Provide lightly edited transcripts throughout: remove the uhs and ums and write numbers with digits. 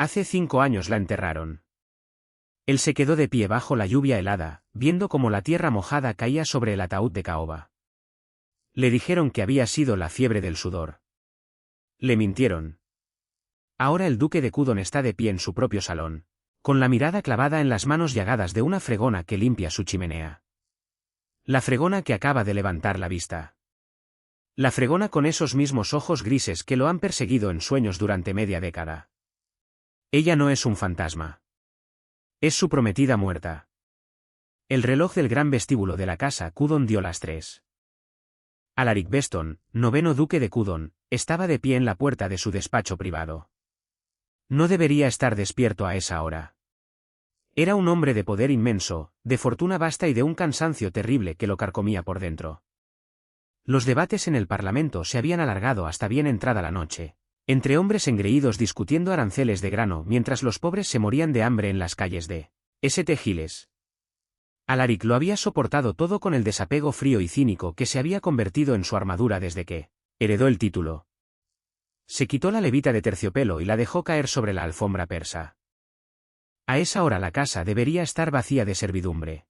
Hace 5 años la enterraron. Él se quedó de pie bajo la lluvia helada, viendo cómo la tierra mojada caía sobre el ataúd de caoba. Le dijeron que había sido la fiebre del sudor. Le mintieron. Ahora el duque de Cudon está de pie en su propio salón, con la mirada clavada en las manos llagadas de una fregona que limpia su chimenea. La fregona que acaba de levantar la vista. La fregona con esos mismos ojos grises que lo han perseguido en sueños durante media década. Ella no es un fantasma. Es su prometida muerta. El reloj del gran vestíbulo de la casa Cudon dio las 3. Alaric Beston, 9º duque de Cudon, estaba de pie en la puerta de su despacho privado. No debería estar despierto a esa hora. Era un hombre de poder inmenso, de fortuna vasta y de un cansancio terrible que lo carcomía por dentro. Los debates en el Parlamento se habían alargado hasta bien entrada la noche, entre hombres engreídos discutiendo aranceles de grano mientras los pobres se morían de hambre en las calles de St. Giles. Alaric lo había soportado todo con el desapego frío y cínico que se había convertido en su armadura desde que heredó el título. Se quitó la levita de terciopelo y la dejó caer sobre la alfombra persa. A esa hora la casa debería estar vacía de servidumbre.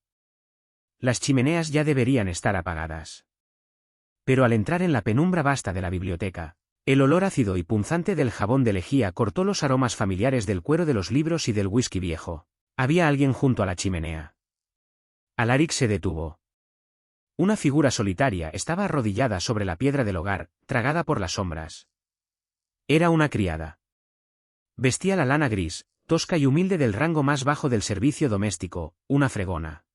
Las chimeneas ya deberían estar apagadas. Pero al entrar en la penumbra vasta de la biblioteca, el olor ácido y punzante del jabón de lejía cortó los aromas familiares del cuero de los libros y del whisky viejo. Había alguien junto a la chimenea. Alaric se detuvo. Una figura solitaria estaba arrodillada sobre la piedra del hogar, tragada por las sombras. Era una criada. Vestía la lana gris, tosca y humilde del rango más bajo del servicio doméstico, una fregona.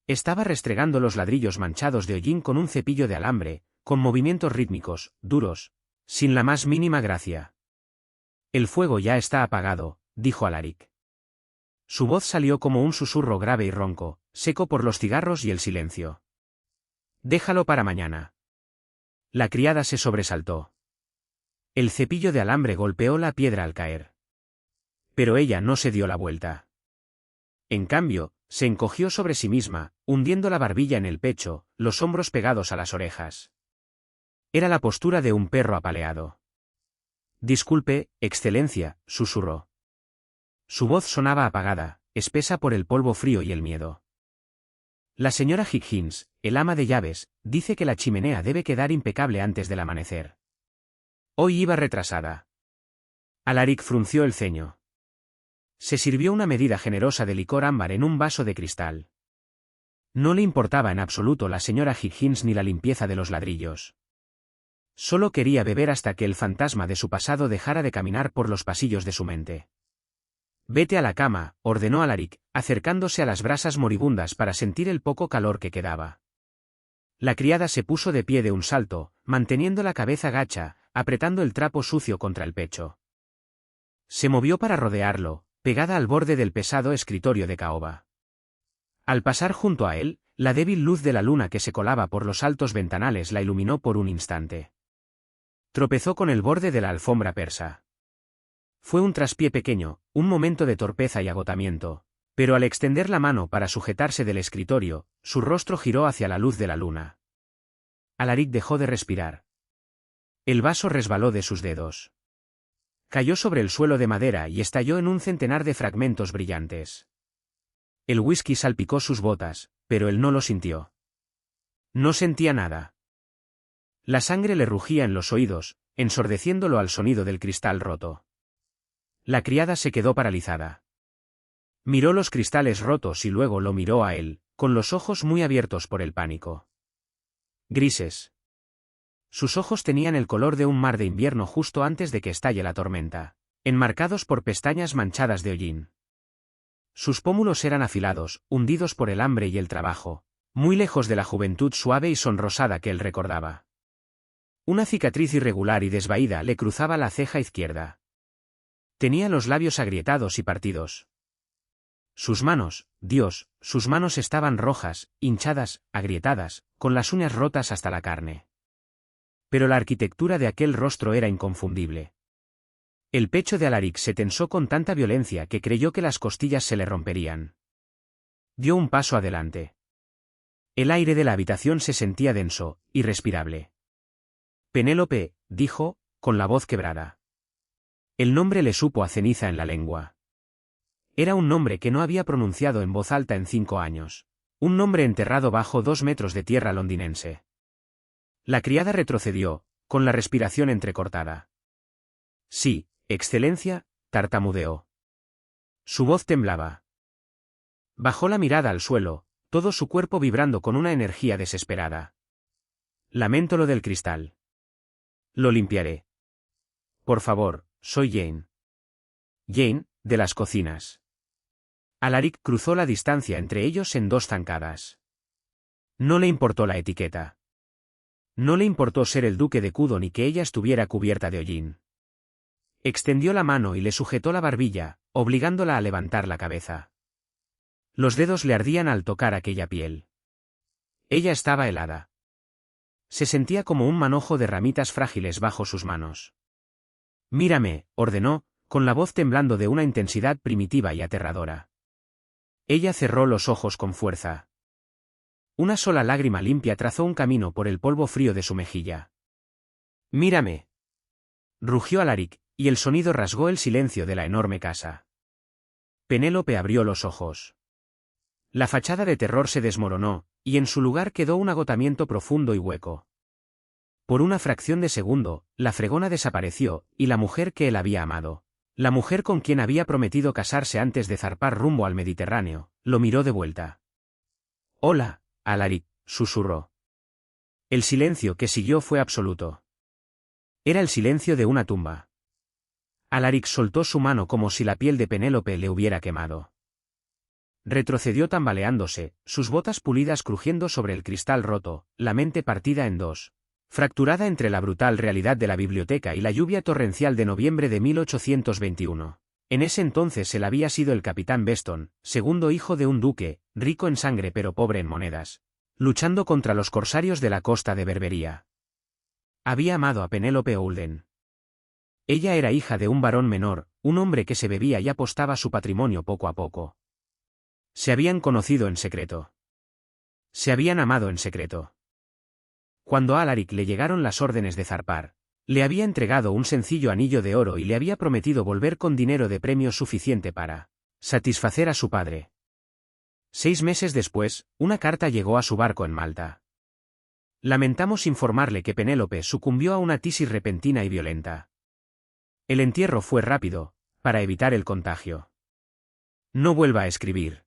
Estaba restregando los ladrillos manchados de hollín con un cepillo de alambre, con movimientos rítmicos, duros, sin la más mínima gracia. El fuego ya está apagado, dijo Alaric. Su voz salió como un susurro grave y ronco, seco por los cigarros y el silencio. Déjalo para mañana. La criada se sobresaltó. El cepillo de alambre golpeó la piedra al caer. Pero ella no se dio la vuelta. En cambio, se encogió sobre sí misma, hundiendo la barbilla en el pecho, los hombros pegados a las orejas. Era la postura de un perro apaleado. Disculpe, excelencia, susurró. Su voz sonaba apagada, espesa por el polvo frío y el miedo. La señora Higgins, el ama de llaves, dice que la chimenea debe quedar impecable antes del amanecer. Hoy iba retrasada. Alaric frunció el ceño. Se sirvió una medida generosa de licor ámbar en un vaso de cristal. No le importaba en absoluto la señora Higgins ni la limpieza de los ladrillos. Solo quería beber hasta que el fantasma de su pasado dejara de caminar por los pasillos de su mente. Vete a la cama, ordenó Alaric, acercándose a las brasas moribundas para sentir el poco calor que quedaba. La criada se puso de pie de un salto, manteniendo la cabeza gacha, apretando el trapo sucio contra el pecho. Se movió para rodearlo, pegada al borde del pesado escritorio de caoba. Al pasar junto a él, la débil luz de la luna que se colaba por los altos ventanales la iluminó por un instante. Tropezó con el borde de la alfombra persa. Fue un traspié pequeño, un momento de torpeza y agotamiento, pero al extender la mano para sujetarse del escritorio, su rostro giró hacia la luz de la luna. Alaric dejó de respirar. El vaso resbaló de sus dedos. Cayó sobre el suelo de madera y estalló en un centenar de fragmentos brillantes. El whisky salpicó sus botas, pero él no lo sintió. No sentía nada. La sangre le rugía en los oídos, ensordeciéndolo al sonido del cristal roto. La criada se quedó paralizada. Miró los cristales rotos y luego lo miró a él, con los ojos muy abiertos por el pánico. Grises. Sus ojos tenían el color de un mar de invierno justo antes de que estalle la tormenta, enmarcados por pestañas manchadas de hollín. Sus pómulos eran afilados, hundidos por el hambre y el trabajo, muy lejos de la juventud suave y sonrosada que él recordaba. Una cicatriz irregular y desvaída le cruzaba la ceja izquierda. Tenía los labios agrietados y partidos. Sus manos, Dios, sus manos estaban rojas, hinchadas, agrietadas, con las uñas rotas hasta la carne. Pero la arquitectura de aquel rostro era inconfundible. El pecho de Alaric se tensó con tanta violencia que creyó que las costillas se le romperían. Dio un paso adelante. El aire de la habitación se sentía denso, irrespirable. Penélope, dijo, con la voz quebrada. El nombre le supo a ceniza en la lengua. Era un nombre que no había pronunciado en voz alta en 5 años. Un nombre enterrado bajo 2 metros de tierra londinense. La criada retrocedió, con la respiración entrecortada. Sí, Excelencia, tartamudeó. Su voz temblaba. Bajó la mirada al suelo, todo su cuerpo vibrando con una energía desesperada. Lamento lo del cristal. Lo limpiaré. Por favor, soy Jane. Jane, de las cocinas. Alaric cruzó la distancia entre ellos en 2 zancadas. No le importó la etiqueta. No le importó ser el duque de Cudo ni que ella estuviera cubierta de hollín. Extendió la mano y le sujetó la barbilla, obligándola a levantar la cabeza. Los dedos le ardían al tocar aquella piel. Ella estaba helada. Se sentía como un manojo de ramitas frágiles bajo sus manos. Mírame, ordenó, con la voz temblando de una intensidad primitiva y aterradora. Ella cerró los ojos con fuerza. Una sola lágrima limpia trazó un camino por el polvo frío de su mejilla. Mírame. Rugió Alaric, y el sonido rasgó el silencio de la enorme casa. Penélope abrió los ojos. La fachada de terror se desmoronó, y en su lugar quedó un agotamiento profundo y hueco. Por una fracción de segundo, la fregona desapareció, y la mujer que él había amado, la mujer con quien había prometido casarse antes de zarpar rumbo al Mediterráneo, lo miró de vuelta. «Hola, Alaric», susurró. El silencio que siguió fue absoluto. Era el silencio de una tumba. Alaric soltó su mano como si la piel de Penélope le hubiera quemado. Retrocedió tambaleándose, sus botas pulidas crujiendo sobre el cristal roto, la mente partida en 2. Fracturada entre la brutal realidad de la biblioteca y la lluvia torrencial de noviembre de 1821. En ese entonces él había sido el capitán Beston, segundo hijo de un duque, rico en sangre pero pobre en monedas, luchando contra los corsarios de la costa de Berbería. Había amado a Penélope Holden. Ella era hija de un varón menor, un hombre que se bebía y apostaba su patrimonio poco a poco. Se habían conocido en secreto. Se habían amado en secreto. Cuando a Alaric le llegaron las órdenes de zarpar, le había entregado un sencillo anillo de oro y le había prometido volver con dinero de premio suficiente para satisfacer a su padre. 6 meses después, una carta llegó a su barco en Malta. Lamentamos informarle que Penélope sucumbió a una tisis repentina y violenta. El entierro fue rápido, para evitar el contagio. No vuelva a escribir.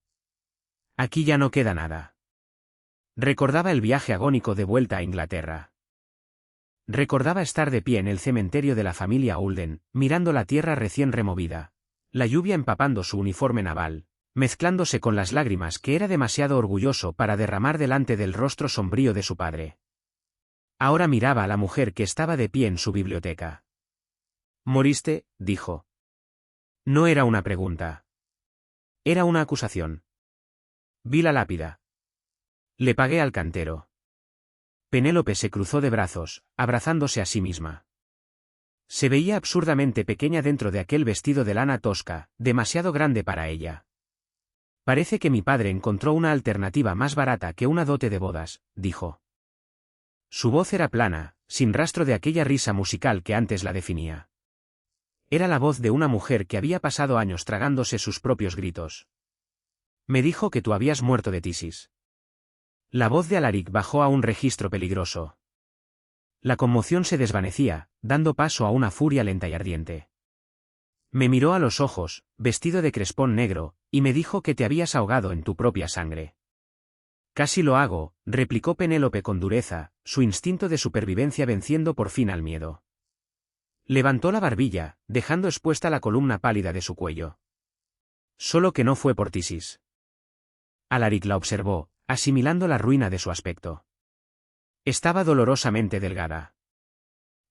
Aquí ya no queda nada. Recordaba el viaje agónico de vuelta a Inglaterra. Recordaba estar de pie en el cementerio de la familia Holden, mirando la tierra recién removida, la lluvia empapando su uniforme naval, mezclándose con las lágrimas que era demasiado orgulloso para derramar delante del rostro sombrío de su padre. Ahora miraba a la mujer que estaba de pie en su biblioteca. «¿Moriste?», dijo. No era una pregunta. Era una acusación. Vi la lápida. Le pagué al cantero. Penélope se cruzó de brazos, abrazándose a sí misma. Se veía absurdamente pequeña dentro de aquel vestido de lana tosca, demasiado grande para ella. Parece que mi padre encontró una alternativa más barata que una dote de bodas, dijo. Su voz era plana, sin rastro de aquella risa musical que antes la definía. Era la voz de una mujer que había pasado años tragándose sus propios gritos. Me dijo que tú habías muerto de tisis. La voz de Alaric bajó a un registro peligroso. La conmoción se desvanecía, dando paso a una furia lenta y ardiente. Me miró a los ojos, vestido de crespón negro, y me dijo que te habías ahogado en tu propia sangre. Casi lo hago, replicó Penélope con dureza, su instinto de supervivencia venciendo por fin al miedo. Levantó la barbilla, dejando expuesta la columna pálida de su cuello. Solo que no fue por tisis. Alaric la observó, asimilando la ruina de su aspecto. Estaba dolorosamente delgada.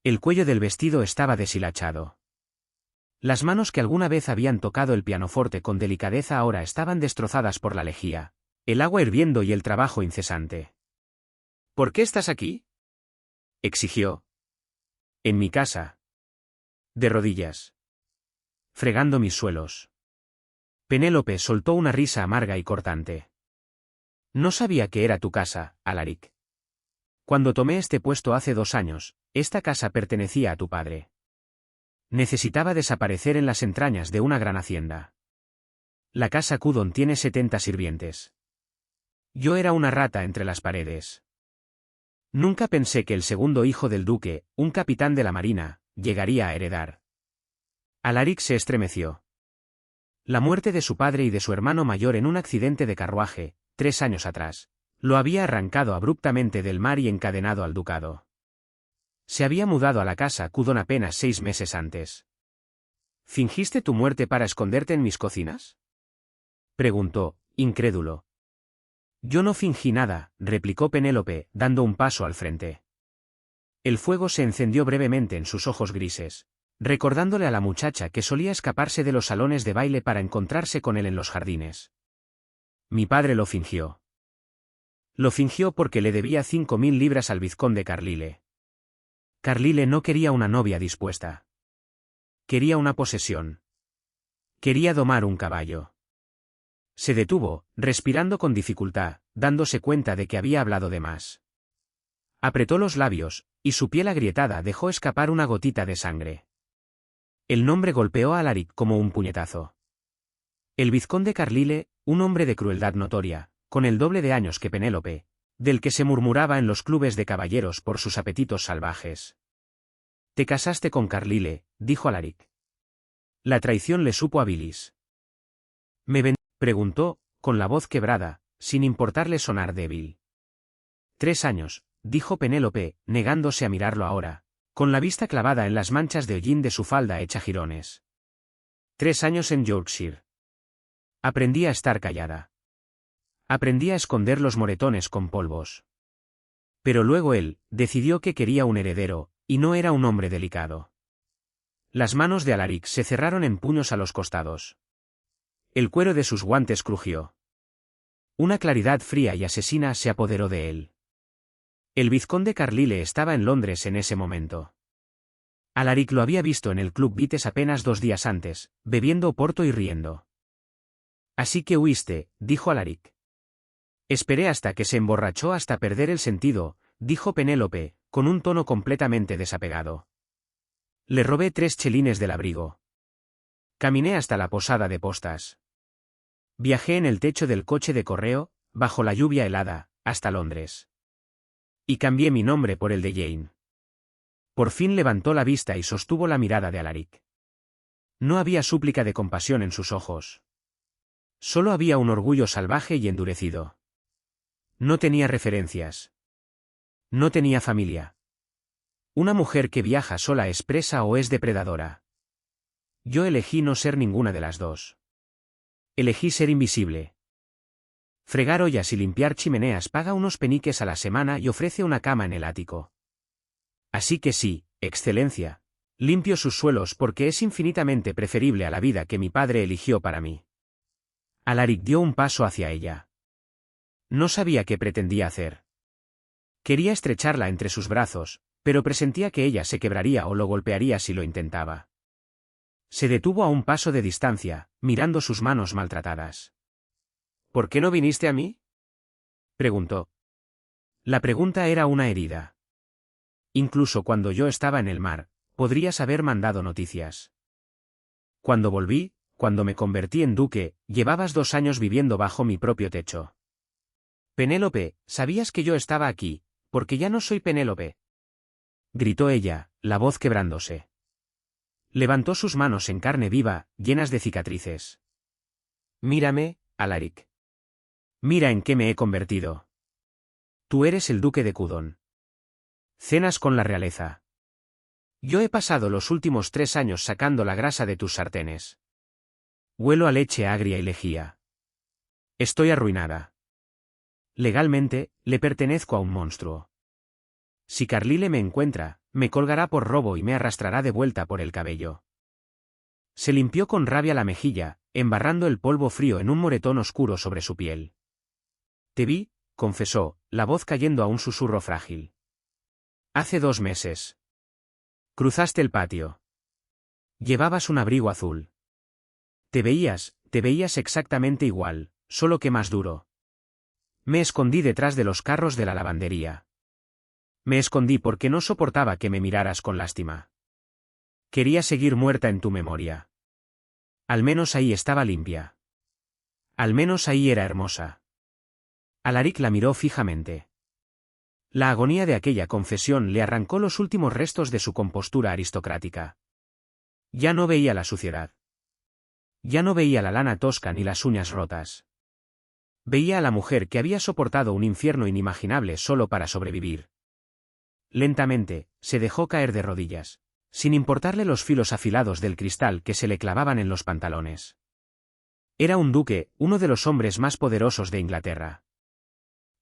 El cuello del vestido estaba deshilachado. Las manos que alguna vez habían tocado el pianoforte con delicadeza ahora estaban destrozadas por la lejía, el agua hirviendo y el trabajo incesante. ¿Por qué estás aquí?, exigió. En mi casa. De rodillas. Fregando mis suelos. Penélope soltó una risa amarga y cortante. No sabía que era tu casa, Alaric. Cuando tomé este puesto hace 2 años, esta casa pertenecía a tu padre. Necesitaba desaparecer en las entrañas de una gran hacienda. La casa Cudon tiene 70 sirvientes. Yo era una rata entre las paredes. Nunca pensé que el segundo hijo del duque, un capitán de la marina, llegaría a heredar. Alaric se estremeció. La muerte de su padre y de su hermano mayor en un accidente de carruaje, 3 años atrás, lo había arrancado abruptamente del mar y encadenado al ducado. Se había mudado a la casa Cudon apenas 6 meses antes. ¿Fingiste tu muerte para esconderte en mis cocinas?, preguntó, incrédulo. Yo no fingí nada, replicó Penélope, dando un paso al frente. El fuego se encendió brevemente en sus ojos grises, recordándole a la muchacha que solía escaparse de los salones de baile para encontrarse con él en los jardines. Mi padre lo fingió. Lo fingió porque le debía 5.000 libras al vizconde Carlyle. Carlyle no quería una novia dispuesta. Quería una posesión. Quería domar un caballo. Se detuvo, respirando con dificultad, dándose cuenta de que había hablado de más. Apretó los labios, y su piel agrietada dejó escapar una gotita de sangre. El nombre golpeó a Alaric como un puñetazo. El vizconde Carlyle, un hombre de crueldad notoria, con el doble de años que Penélope, del que se murmuraba en los clubes de caballeros por sus apetitos salvajes. Te casaste con Carlyle, dijo Alaric. La traición le supo a bilis. ¿Me preguntó, con la voz quebrada, sin importarle sonar débil. 3 años, dijo Penélope, negándose a mirarlo ahora, con la vista clavada en las manchas de hollín de su falda hecha jirones. 3 años en Yorkshire. Aprendí a estar callada. Aprendí a esconder los moretones con polvos. Pero luego él decidió que quería un heredero, y no era un hombre delicado. Las manos de Alaric se cerraron en puños a los costados. El cuero de sus guantes crujió. Una claridad fría y asesina se apoderó de él. El vizconde Carlyle estaba en Londres en ese momento. Alaric lo había visto en el Club Vites apenas 2 días antes, bebiendo oporto y riendo. Así que huiste, dijo Alaric. Esperé hasta que se emborrachó hasta perder el sentido, dijo Penélope, con un tono completamente desapegado. Le robé 3 chelines del abrigo. Caminé hasta la posada de postas. Viajé en el techo del coche de correo, bajo la lluvia helada, hasta Londres. Y cambié mi nombre por el de Jane. Por fin levantó la vista y sostuvo la mirada de Alaric. No había súplica de compasión en sus ojos. Solo había un orgullo salvaje y endurecido. No tenía referencias. No tenía familia. Una mujer que viaja sola es presa o es depredadora. Yo elegí no ser ninguna de las dos. Elegí ser invisible. Fregar ollas y limpiar chimeneas paga unos peniques a la semana y ofrece una cama en el ático. Así que sí, excelencia, limpio sus suelos porque es infinitamente preferible a la vida que mi padre eligió para mí. Alaric dio un paso hacia ella. No sabía qué pretendía hacer. Quería estrecharla entre sus brazos, pero presentía que ella se quebraría o lo golpearía si lo intentaba. Se detuvo a un paso de distancia, mirando sus manos maltratadas. ¿Por qué no viniste a mí?, preguntó. La pregunta era una herida. Incluso cuando yo estaba en el mar, podrías haber mandado noticias. Cuando volví, cuando me convertí en duque, llevabas 2 años viviendo bajo mi propio techo. Penélope, ¿sabías que yo estaba aquí, porque ya no soy Penélope?, gritó ella, la voz quebrándose. Levantó sus manos en carne viva, llenas de cicatrices. Mírame, Alaric. Mira en qué me he convertido. Tú eres el duque de Cudon. Cenas con la realeza. Yo he pasado los últimos 3 años sacando la grasa de tus sartenes. Huelo a leche agria y lejía. Estoy arruinada. Legalmente, le pertenezco a un monstruo. Si Carlyle me encuentra, me colgará por robo y me arrastrará de vuelta por el cabello. Se limpió con rabia la mejilla, embarrando el polvo frío en un moretón oscuro sobre su piel. Te vi, confesó, la voz cayendo a un susurro frágil. Hace 2 meses. Cruzaste el patio. Llevabas un abrigo azul. Te veías exactamente igual, solo que más duro. Me escondí detrás de los carros de la lavandería. Me escondí porque no soportaba que me miraras con lástima. Quería seguir muerta en tu memoria. Al menos ahí estaba limpia. Al menos ahí era hermosa. Alaric la miró fijamente. La agonía de aquella confesión le arrancó los últimos restos de su compostura aristocrática. Ya no veía la suciedad. Ya no veía la lana tosca ni las uñas rotas. Veía a la mujer que había soportado un infierno inimaginable solo para sobrevivir. Lentamente, se dejó caer de rodillas, sin importarle los filos afilados del cristal que se le clavaban en los pantalones. Era un duque, uno de los hombres más poderosos de Inglaterra.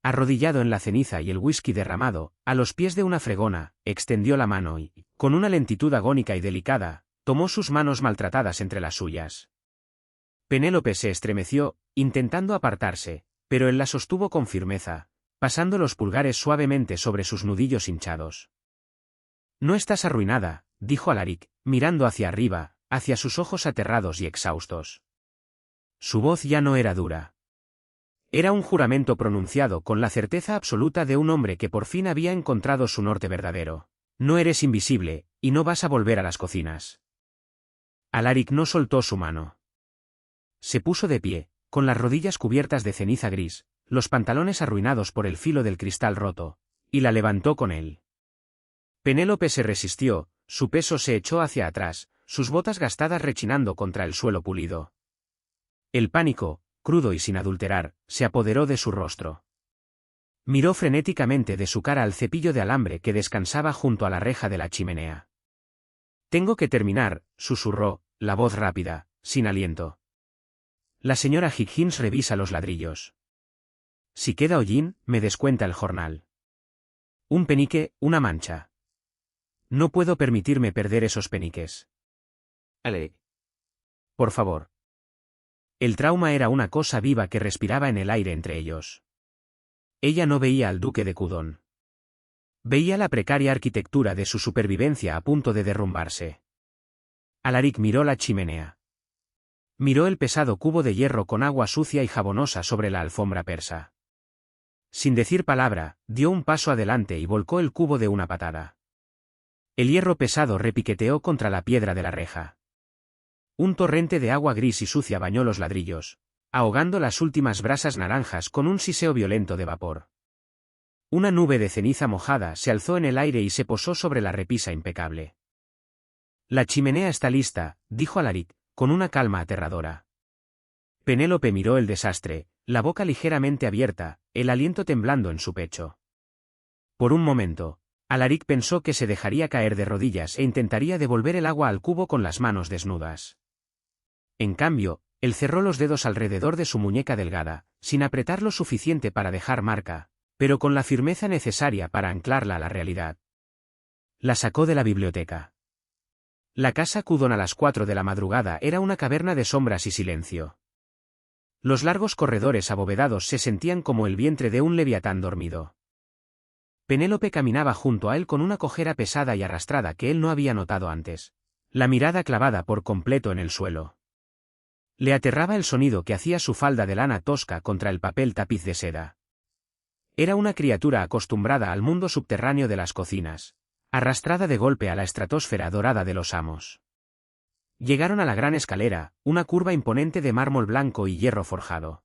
Arrodillado en la ceniza y el whisky derramado, a los pies de una fregona, extendió la mano y, con una lentitud agónica y delicada, tomó sus manos maltratadas entre las suyas. Penélope se estremeció, intentando apartarse, pero él la sostuvo con firmeza, pasando los pulgares suavemente sobre sus nudillos hinchados. No estás arruinada, dijo Alaric, mirando hacia arriba, hacia sus ojos aterrados y exhaustos. Su voz ya no era dura. Era un juramento pronunciado con la certeza absoluta de un hombre que por fin había encontrado su norte verdadero. No eres invisible, y no vas a volver a las cocinas. Alaric no soltó su mano. Se puso de pie, con las rodillas cubiertas de ceniza gris, los pantalones arruinados por el filo del cristal roto, y la levantó con él. Penélope se resistió, su peso se echó hacia atrás, sus botas gastadas rechinando contra el suelo pulido. El pánico, crudo y sin adulterar, se apoderó de su rostro. Miró frenéticamente de su cara al cepillo de alambre que descansaba junto a la reja de la chimenea. Tengo que terminar, susurró, la voz rápida, sin aliento. La señora Higgins revisa los ladrillos. Si queda hollín, me descuenta el jornal. Un penique, una mancha. No puedo permitirme perder esos peniques. Ale. Por favor. El trauma era una cosa viva que respiraba en el aire entre ellos. Ella no veía al duque de Cudon. Veía la precaria arquitectura de su supervivencia a punto de derrumbarse. Alaric miró la chimenea. Miró el pesado cubo de hierro con agua sucia y jabonosa sobre la alfombra persa. Sin decir palabra, dio un paso adelante y volcó el cubo de una patada. El hierro pesado repiqueteó contra la piedra de la reja. Un torrente de agua gris y sucia bañó los ladrillos, ahogando las últimas brasas naranjas con un siseo violento de vapor. Una nube de ceniza mojada se alzó en el aire y se posó sobre la repisa impecable. La chimenea está lista, dijo Alaric, con una calma aterradora. Penélope miró el desastre, la boca ligeramente abierta, el aliento temblando en su pecho. Por un momento, Alaric pensó que se dejaría caer de rodillas e intentaría devolver el agua al cubo con las manos desnudas. En cambio, él cerró los dedos alrededor de su muñeca delgada, sin apretar lo suficiente para dejar marca, pero con la firmeza necesaria para anclarla a la realidad. La sacó de la biblioteca. La casa Cudon a las 4 de la madrugada era una caverna de sombras y silencio. Los largos corredores abovedados se sentían como el vientre de un leviatán dormido. Penélope caminaba junto a él con una cojera pesada y arrastrada que él no había notado antes, la mirada clavada por completo en el suelo. Le aterraba el sonido que hacía su falda de lana tosca contra el papel tapiz de seda. Era una criatura acostumbrada al mundo subterráneo de las cocinas, arrastrada de golpe a la estratosfera dorada de los amos. Llegaron a la gran escalera, una curva imponente de mármol blanco y hierro forjado.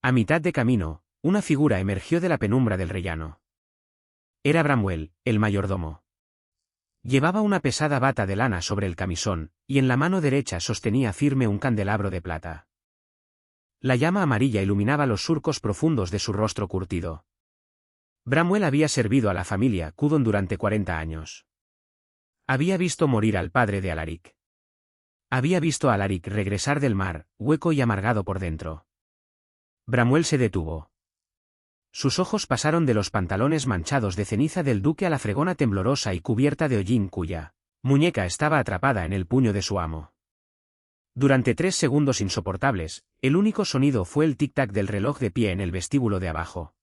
A mitad de camino, una figura emergió de la penumbra del rellano. Era Bramwell, el mayordomo. Llevaba una pesada bata de lana sobre el camisón, y en la mano derecha sostenía firme un candelabro de plata. La llama amarilla iluminaba los surcos profundos de su rostro curtido. Bramwell había servido a la familia Cudon durante 40 años. Había visto morir al padre de Alaric. Había visto a Alaric regresar del mar, hueco y amargado por dentro. Bramwell se detuvo. Sus ojos pasaron de los pantalones manchados de ceniza del duque a la fregona temblorosa y cubierta de hollín cuya muñeca estaba atrapada en el puño de su amo. Durante 3 segundos insoportables, el único sonido fue el tic-tac del reloj de pie en el vestíbulo de abajo.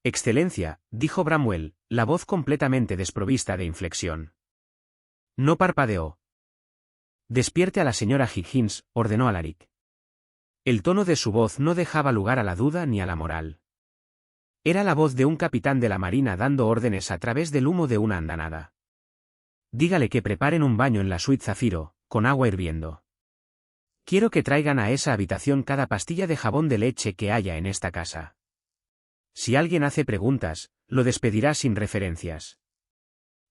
Excelencia, dijo Bramwell, la voz completamente desprovista de inflexión. No parpadeó. Despierte a la señora Higgins, ordenó Alaric. El tono de su voz no dejaba lugar a la duda ni a la moral. Era la voz de un capitán de la marina dando órdenes a través del humo de una andanada. Dígale que preparen un baño en la suite Zafiro, con agua hirviendo. Quiero que traigan a esa habitación cada pastilla de jabón de leche que haya en esta casa. Si alguien hace preguntas, lo despedirá sin referencias.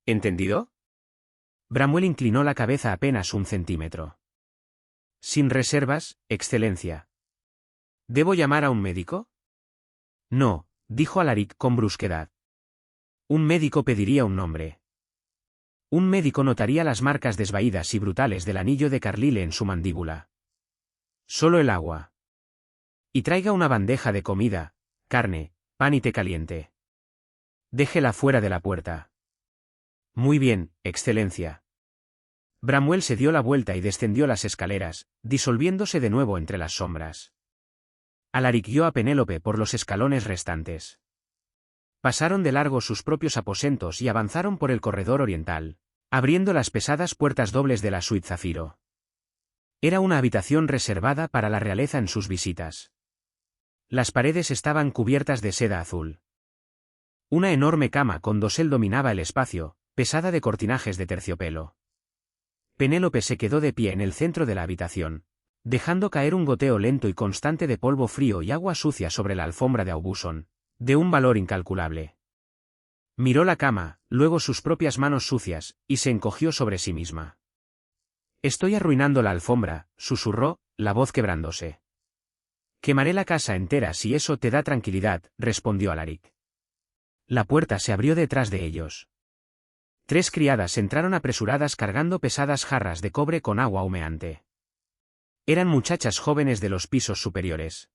¿Entendido? Bramwell inclinó la cabeza apenas un centímetro. Sin reservas, Excelencia. ¿Debo llamar a un médico? No, dijo Alaric con brusquedad. Un médico pediría un nombre. Un médico notaría las marcas desvaídas y brutales del anillo de Carlyle en su mandíbula. Solo el agua. Y traiga una bandeja de comida, carne, pan y té caliente. Déjela fuera de la puerta. Muy bien, Excelencia. Bramwell se dio la vuelta y descendió las escaleras, disolviéndose de nuevo entre las sombras. Alaric guió a Penélope por los escalones restantes. Pasaron de largo sus propios aposentos y avanzaron por el corredor oriental, abriendo las pesadas puertas dobles de la suite Zafiro. Era una habitación reservada para la realeza en sus visitas. Las paredes estaban cubiertas de seda azul. Una enorme cama con dosel dominaba el espacio, pesada de cortinajes de terciopelo. Penélope se quedó de pie en el centro de la habitación, dejando caer un goteo lento y constante de polvo frío y agua sucia sobre la alfombra de Aubusson, de un valor incalculable. Miró la cama, luego sus propias manos sucias, y se encogió sobre sí misma. Estoy arruinando la alfombra, susurró, la voz quebrándose. Quemaré la casa entera si eso te da tranquilidad, respondió Alaric. La puerta se abrió detrás de ellos. 3 criadas entraron apresuradas cargando pesadas jarras de cobre con agua humeante. Eran muchachas jóvenes de los pisos superiores.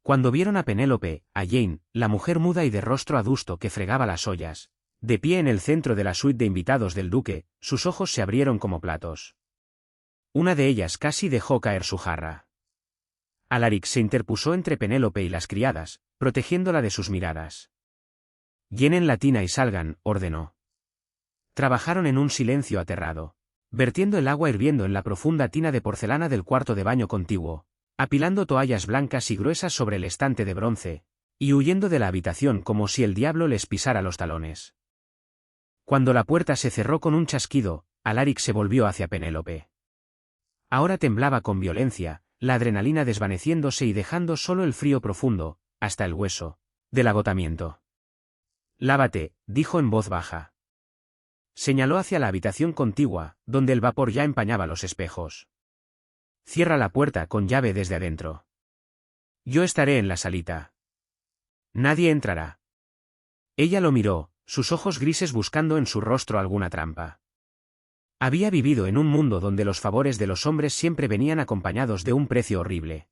Cuando vieron a Penélope, a Jane, la mujer muda y de rostro adusto que fregaba las ollas, de pie en el centro de la suite de invitados del duque, sus ojos se abrieron como platos. Una de ellas casi dejó caer su jarra. Alaric se interpuso entre Penélope y las criadas, protegiéndola de sus miradas. Llenen la tina y salgan, ordenó. Trabajaron en un silencio aterrado, vertiendo el agua hirviendo en la profunda tina de porcelana del cuarto de baño contiguo, apilando toallas blancas y gruesas sobre el estante de bronce, y huyendo de la habitación como si el diablo les pisara los talones. Cuando la puerta se cerró con un chasquido, Alaric se volvió hacia Penélope. Ahora temblaba con violencia, la adrenalina desvaneciéndose y dejando solo el frío profundo, hasta el hueso, del agotamiento. Lávate, dijo en voz baja. Señaló hacia la habitación contigua, donde el vapor ya empañaba los espejos. Cierra la puerta con llave desde adentro. Yo estaré en la salita. Nadie entrará. Ella lo miró, sus ojos grises buscando en su rostro alguna trampa. Había vivido en un mundo donde los favores de los hombres siempre venían acompañados de un precio horrible.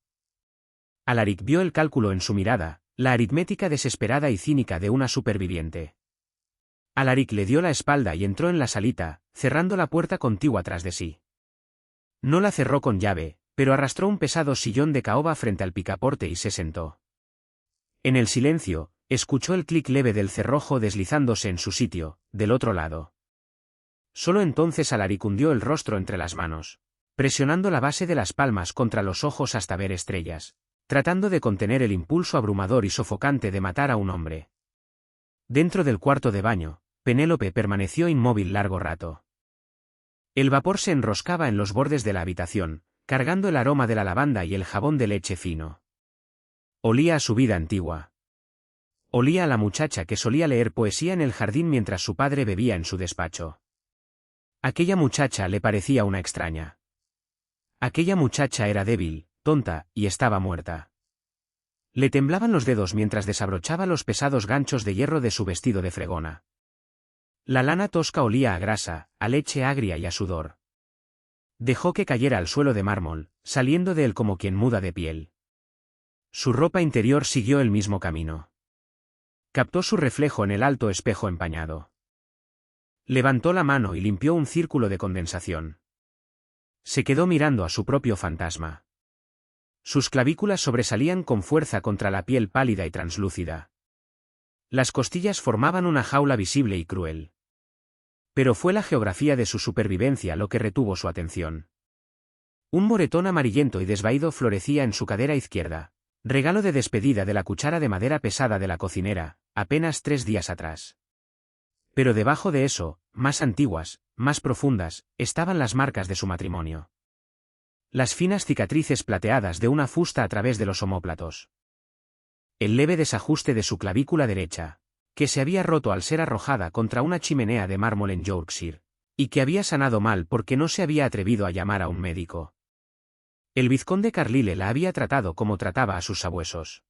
Alaric vio el cálculo en su mirada, la aritmética desesperada y cínica de una superviviente. Alaric le dio la espalda y entró en la salita, cerrando la puerta contigua tras de sí. No la cerró con llave, pero arrastró un pesado sillón de caoba frente al picaporte y se sentó. En el silencio, escuchó el clic leve del cerrojo deslizándose en su sitio, del otro lado. Solo entonces Alaric hundió el rostro entre las manos, presionando la base de las palmas contra los ojos hasta ver estrellas, tratando de contener el impulso abrumador y sofocante de matar a un hombre. Dentro del cuarto de baño, Penélope permaneció inmóvil largo rato. El vapor se enroscaba en los bordes de la habitación, cargando el aroma de la lavanda y el jabón de leche fino. Olía a su vida antigua. Olía a la muchacha que solía leer poesía en el jardín mientras su padre bebía en su despacho. Aquella muchacha le parecía una extraña. Aquella muchacha era débil, tonta, y estaba muerta. Le temblaban los dedos mientras desabrochaba los pesados ganchos de hierro de su vestido de fregona. La lana tosca olía a grasa, a leche agria y a sudor. Dejó que cayera al suelo de mármol, saliendo de él como quien muda de piel. Su ropa interior siguió el mismo camino. Captó su reflejo en el alto espejo empañado. Levantó la mano y limpió un círculo de condensación. Se quedó mirando a su propio fantasma. Sus clavículas sobresalían con fuerza contra la piel pálida y translúcida. Las costillas formaban una jaula visible y cruel. Pero fue la geografía de su supervivencia lo que retuvo su atención. Un moretón amarillento y desvaído florecía en su cadera izquierda, regalo de despedida de la cuchara de madera pesada de la cocinera, apenas 3 días atrás. Pero debajo de eso, más antiguas, más profundas, estaban las marcas de su matrimonio. Las finas cicatrices plateadas de una fusta a través de los omóplatos. El leve desajuste de su clavícula derecha, que se había roto al ser arrojada contra una chimenea de mármol en Yorkshire, y que había sanado mal porque no se había atrevido a llamar a un médico. El vizconde Carlyle la había tratado como trataba a sus sabuesos.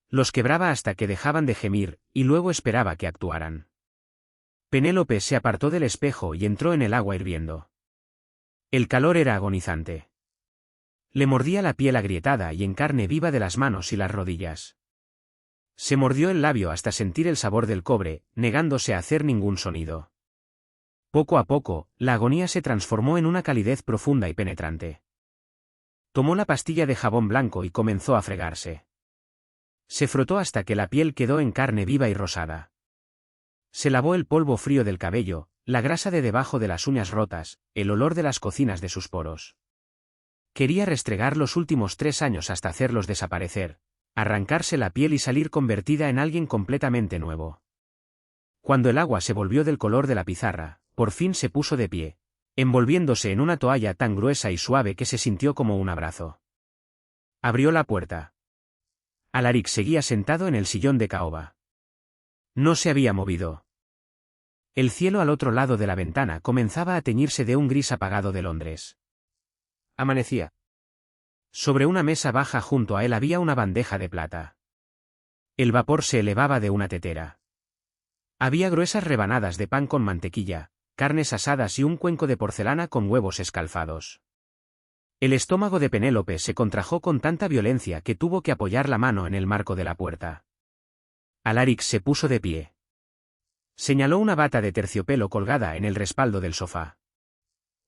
Los quebraba hasta que dejaban de gemir, y luego esperaba que actuaran. Penélope se apartó del espejo y entró en el agua hirviendo. El calor era agonizante. Le mordía la piel agrietada y en carne viva de las manos y las rodillas. Se mordió el labio hasta sentir el sabor del cobre, negándose a hacer ningún sonido. Poco a poco, la agonía se transformó en una calidez profunda y penetrante. Tomó la pastilla de jabón blanco y comenzó a fregarse. Se frotó hasta que la piel quedó en carne viva y rosada. Se lavó el polvo frío del cabello, la grasa de debajo de las uñas rotas, el olor de las cocinas de sus poros. Quería restregar los últimos 3 años hasta hacerlos desaparecer, arrancarse la piel y salir convertida en alguien completamente nuevo. Cuando el agua se volvió del color de la pizarra, por fin se puso de pie, envolviéndose en una toalla tan gruesa y suave que se sintió como un abrazo. Abrió la puerta. Alaric seguía sentado en el sillón de caoba. No se había movido. El cielo al otro lado de la ventana comenzaba a teñirse de un gris apagado de Londres. Amanecía. Sobre una mesa baja junto a él había una bandeja de plata. El vapor se elevaba de una tetera. Había gruesas rebanadas de pan con mantequilla, carnes asadas y un cuenco de porcelana con huevos escalfados. El estómago de Penélope se contrajo con tanta violencia que tuvo que apoyar la mano en el marco de la puerta. Alaric se puso de pie. Señaló una bata de terciopelo colgada en el respaldo del sofá.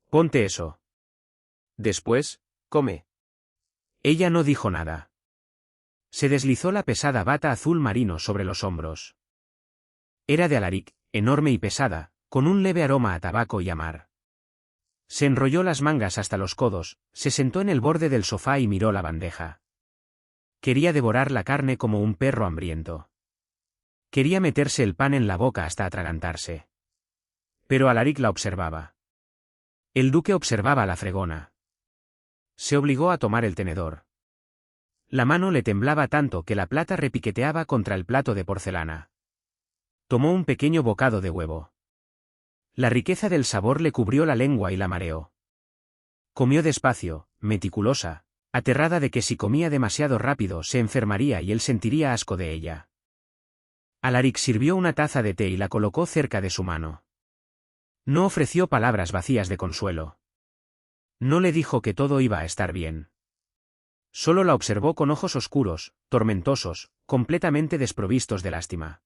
Ponte eso. Después, come. Ella no dijo nada. Se deslizó la pesada bata azul marino sobre los hombros. Era de Alaric, enorme y pesada, con un leve aroma a tabaco y a mar. Se enrolló las mangas hasta los codos, se sentó en el borde del sofá y miró la bandeja. Quería devorar la carne como un perro hambriento. Quería meterse el pan en la boca hasta atragantarse. Pero Alaric la observaba. El duque observaba la fregona. Se obligó a tomar el tenedor. La mano le temblaba tanto que la plata repiqueteaba contra el plato de porcelana. Tomó un pequeño bocado de huevo. La riqueza del sabor le cubrió la lengua y la mareó. Comió despacio, meticulosa, aterrada de que si comía demasiado rápido se enfermaría y él sentiría asco de ella. Alaric sirvió una taza de té y la colocó cerca de su mano. No ofreció palabras vacías de consuelo. No le dijo que todo iba a estar bien. Solo la observó con ojos oscuros, tormentosos, completamente desprovistos de lástima.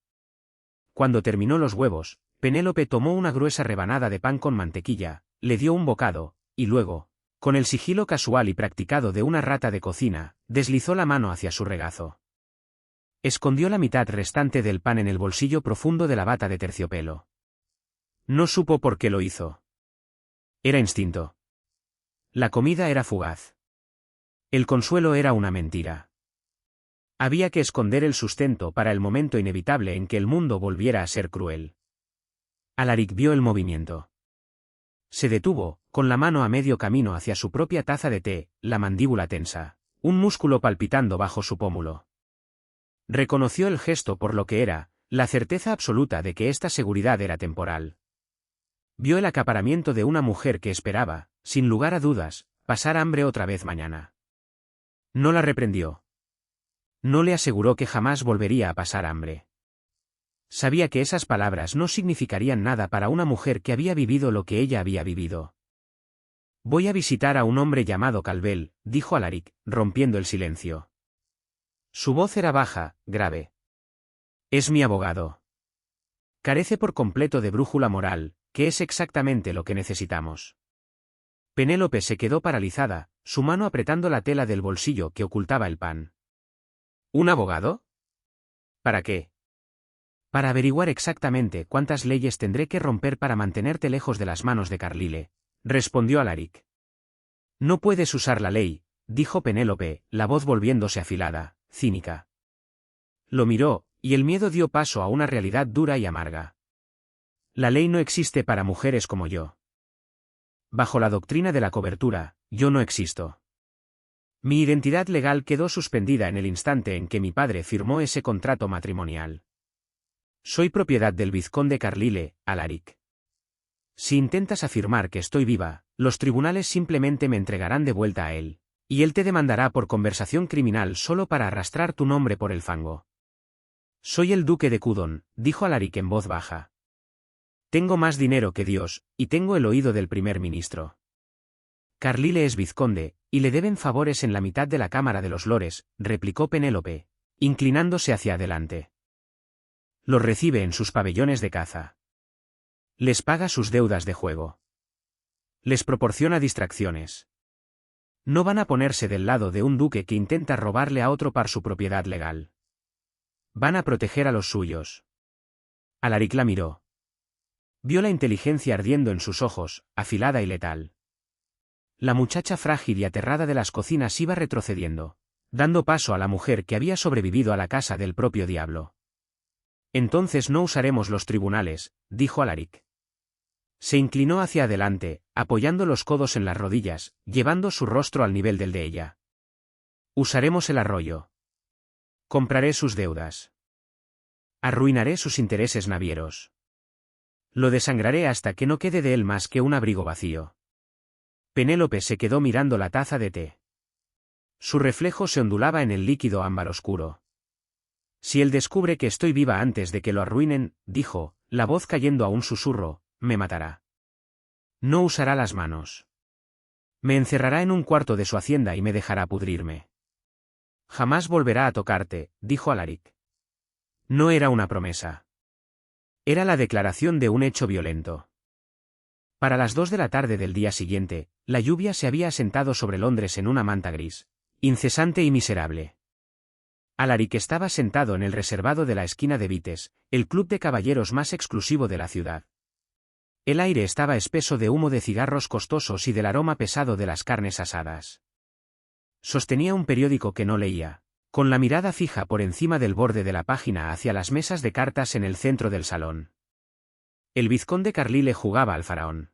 Cuando terminó los huevos, Penélope tomó una gruesa rebanada de pan con mantequilla, le dio un bocado, y luego, con el sigilo casual y practicado de una rata de cocina, deslizó la mano hacia su regazo. Escondió la mitad restante del pan en el bolsillo profundo de la bata de terciopelo. No supo por qué lo hizo. Era instinto. La comida era fugaz. El consuelo era una mentira. Había que esconder el sustento para el momento inevitable en que el mundo volviera a ser cruel. Alaric vio el movimiento. Se detuvo, con la mano a medio camino hacia su propia taza de té, la mandíbula tensa, un músculo palpitando bajo su pómulo. Reconoció el gesto por lo que era, la certeza absoluta de que esta seguridad era temporal. Vio el acaparamiento de una mujer que esperaba, sin lugar a dudas, pasar hambre otra vez mañana. No la reprendió. No le aseguró que jamás volvería a pasar hambre. Sabía que esas palabras no significarían nada para una mujer que había vivido lo que ella había vivido. Voy a visitar a un hombre llamado Calvel, dijo Alaric, rompiendo el silencio. Su voz era baja, grave. Es mi abogado. Carece por completo de brújula moral, que es exactamente lo que necesitamos. Penélope se quedó paralizada, su mano apretando la tela del bolsillo que ocultaba el pan. ¿Un abogado? ¿Para qué? Para averiguar exactamente cuántas leyes tendré que romper para mantenerte lejos de las manos de Carlyle, respondió Alaric. No puedes usar la ley, dijo Penélope, la voz volviéndose afilada, cínica. Lo miró, y el miedo dio paso a una realidad dura y amarga. La ley no existe para mujeres como yo. Bajo la doctrina de la cobertura, yo no existo. Mi identidad legal quedó suspendida en el instante en que mi padre firmó ese contrato matrimonial. Soy propiedad del vizconde Carlyle, Alaric. Si intentas afirmar que estoy viva, los tribunales simplemente me entregarán de vuelta a él, y él te demandará por conversación criminal solo para arrastrar tu nombre por el fango. Soy el duque de Cudon, dijo Alaric en voz baja. Tengo más dinero que Dios, y tengo el oído del primer ministro. Carlyle es vizconde, y le deben favores en la mitad de la Cámara de los Lores, replicó Penélope, inclinándose hacia adelante. Los recibe en sus pabellones de caza. Les paga sus deudas de juego. Les proporciona distracciones. No van a ponerse del lado de un duque que intenta robarle a otro par su propiedad legal. Van a proteger a los suyos. Alaric la miró. Vio la inteligencia ardiendo en sus ojos, afilada y letal. La muchacha frágil y aterrada de las cocinas iba retrocediendo, dando paso a la mujer que había sobrevivido a la casa del propio diablo. Entonces no usaremos los tribunales, dijo Alaric. Se inclinó hacia adelante, apoyando los codos en las rodillas, llevando su rostro al nivel del de ella. Usaremos el arroyo. Compraré sus deudas. Arruinaré sus intereses navieros. Lo desangraré hasta que no quede de él más que un abrigo vacío. Penélope se quedó mirando la taza de té. Su reflejo se ondulaba en el líquido ámbar oscuro. Si él descubre que estoy viva antes de que lo arruinen, dijo, la voz cayendo a un susurro, me matará. No usará las manos. Me encerrará en un cuarto de su hacienda y me dejará pudrirme. Jamás volverá a tocarte, dijo Alaric. No era una promesa. Era la declaración de un hecho violento. Para las 2 de la tarde del día siguiente, la lluvia se había asentado sobre Londres en una manta gris, incesante y miserable. Alaric estaba sentado en el reservado de la esquina de Vites, el club de caballeros más exclusivo de la ciudad. El aire estaba espeso de humo de cigarros costosos y del aroma pesado de las carnes asadas. Sostenía un periódico que no leía, con la mirada fija por encima del borde de la página hacia las mesas de cartas en el centro del salón. El vizconde Carlyle jugaba al faraón.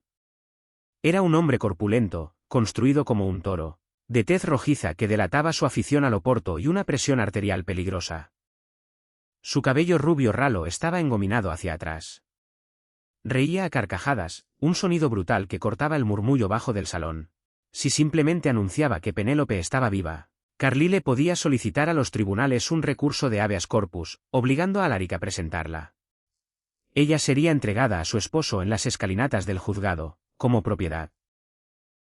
Era un hombre corpulento, construido como un toro, de tez rojiza que delataba su afición al oporto y una presión arterial peligrosa. Su cabello rubio ralo estaba engominado hacia atrás. Reía a carcajadas, un sonido brutal que cortaba el murmullo bajo del salón. Si simplemente anunciaba que Penélope estaba viva, Carlyle podía solicitar a los tribunales un recurso de habeas corpus, obligando a Alaric a presentarla. Ella sería entregada a su esposo en las escalinatas del juzgado, como propiedad.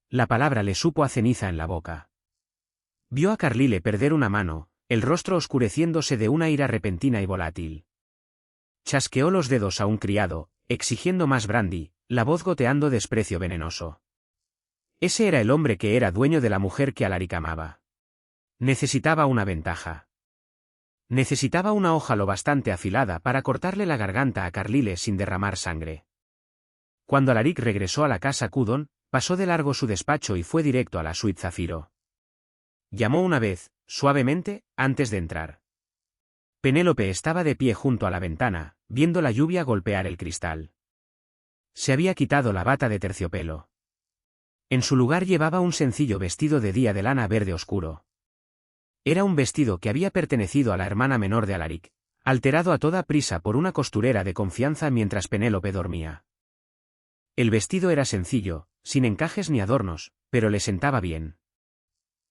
La palabra le supo a ceniza en la boca. Vio a Carlyle perder una mano, el rostro oscureciéndose de una ira repentina y volátil. Chasqueó los dedos a un criado, exigiendo más brandy, la voz goteando desprecio venenoso. Ese era el hombre que era dueño de la mujer que Alaric amaba. Necesitaba una ventaja. Necesitaba una hoja lo bastante afilada para cortarle la garganta a Carlyle sin derramar sangre. Cuando Alaric regresó a la casa Cudon, pasó de largo su despacho y fue directo a la suite Zafiro. Llamó una vez, suavemente, antes de entrar. Penélope estaba de pie junto a la ventana, viendo la lluvia golpear el cristal. Se había quitado la bata de terciopelo. En su lugar llevaba un sencillo vestido de día de lana verde oscuro. Era un vestido que había pertenecido a la hermana menor de Alaric, alterado a toda prisa por una costurera de confianza mientras Penélope dormía. El vestido era sencillo, sin encajes ni adornos, pero le sentaba bien.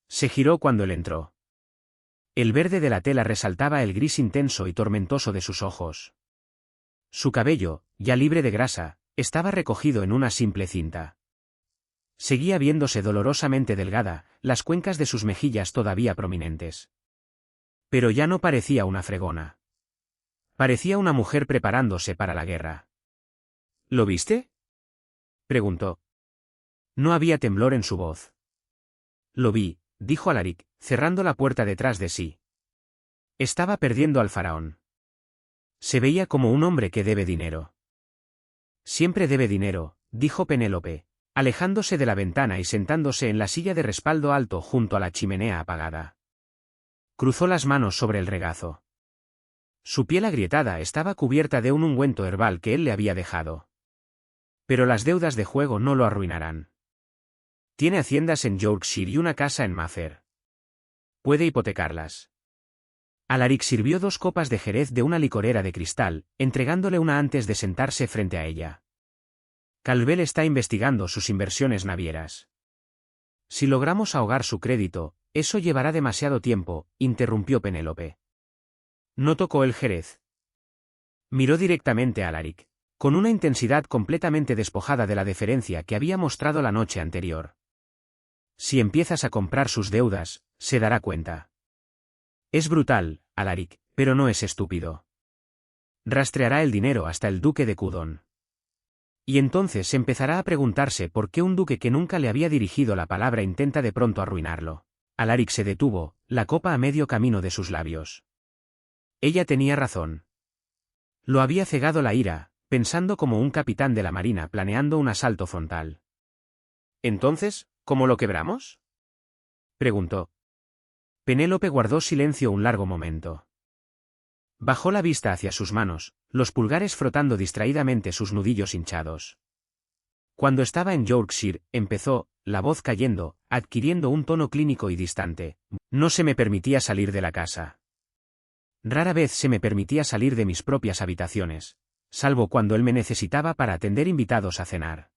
Se giró cuando él entró. El verde de la tela resaltaba el gris intenso y tormentoso de sus ojos. Su cabello, ya libre de grasa, estaba recogido en una simple cinta. Seguía viéndose dolorosamente delgada, las cuencas de sus mejillas todavía prominentes. Pero ya no parecía una fregona. Parecía una mujer preparándose para la guerra. ¿Lo viste?, preguntó. No había temblor en su voz. Lo vi, dijo Alaric, cerrando la puerta detrás de sí. Estaba perdiendo al faraón. Se veía como un hombre que debe dinero. Siempre debe dinero, dijo Penélope, alejándose de la ventana y sentándose en la silla de respaldo alto junto a la chimenea apagada. Cruzó las manos sobre el regazo. Su piel agrietada estaba cubierta de un ungüento herbal que él le había dejado. Pero las deudas de juego no lo arruinarán. Tiene haciendas en Yorkshire y una casa en Mather. Puede hipotecarlas. Alaric sirvió 2 copas de jerez de una licorera de cristal, entregándole una antes de sentarse frente a ella. Calvel está investigando sus inversiones navieras. Si logramos ahogar su crédito, eso llevará demasiado tiempo, interrumpió Penélope. No tocó el jerez. Miró directamente a Alaric, con una intensidad completamente despojada de la deferencia que había mostrado la noche anterior. Si empiezas a comprar sus deudas, se dará cuenta. Es brutal, Alaric, pero no es estúpido. Rastreará el dinero hasta el duque de Cudon. Y entonces empezará a preguntarse por qué un duque que nunca le había dirigido la palabra intenta de pronto arruinarlo. Alaric se detuvo, la copa a medio camino de sus labios. Ella tenía razón. Lo había cegado la ira, pensando como un capitán de la marina planeando un asalto frontal. ¿Entonces, cómo lo quebramos?, preguntó. Penélope guardó silencio un largo momento. Bajó la vista hacia sus manos, los pulgares frotando distraídamente sus nudillos hinchados. Cuando estaba en Yorkshire, empezó, la voz cayendo, adquiriendo un tono clínico y distante. No se me permitía salir de la casa. Rara vez se me permitía salir de mis propias habitaciones, salvo cuando él me necesitaba para atender invitados a cenar.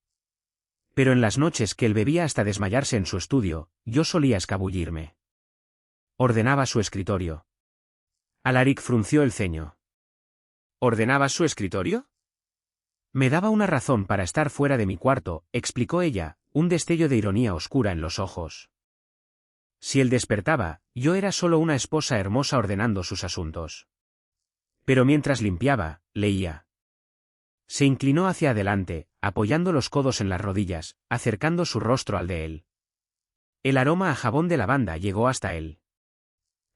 Pero en las noches que él bebía hasta desmayarse en su estudio, yo solía escabullirme. Ordenaba su escritorio. Alaric frunció el ceño. ¿Ordenabas su escritorio? Me daba una razón para estar fuera de mi cuarto, explicó ella, un destello de ironía oscura en los ojos. Si él despertaba, yo era solo una esposa hermosa ordenando sus asuntos. Pero mientras limpiaba, leía. Se inclinó hacia adelante, apoyando los codos en las rodillas, acercando su rostro al de él. El aroma a jabón de lavanda llegó hasta él.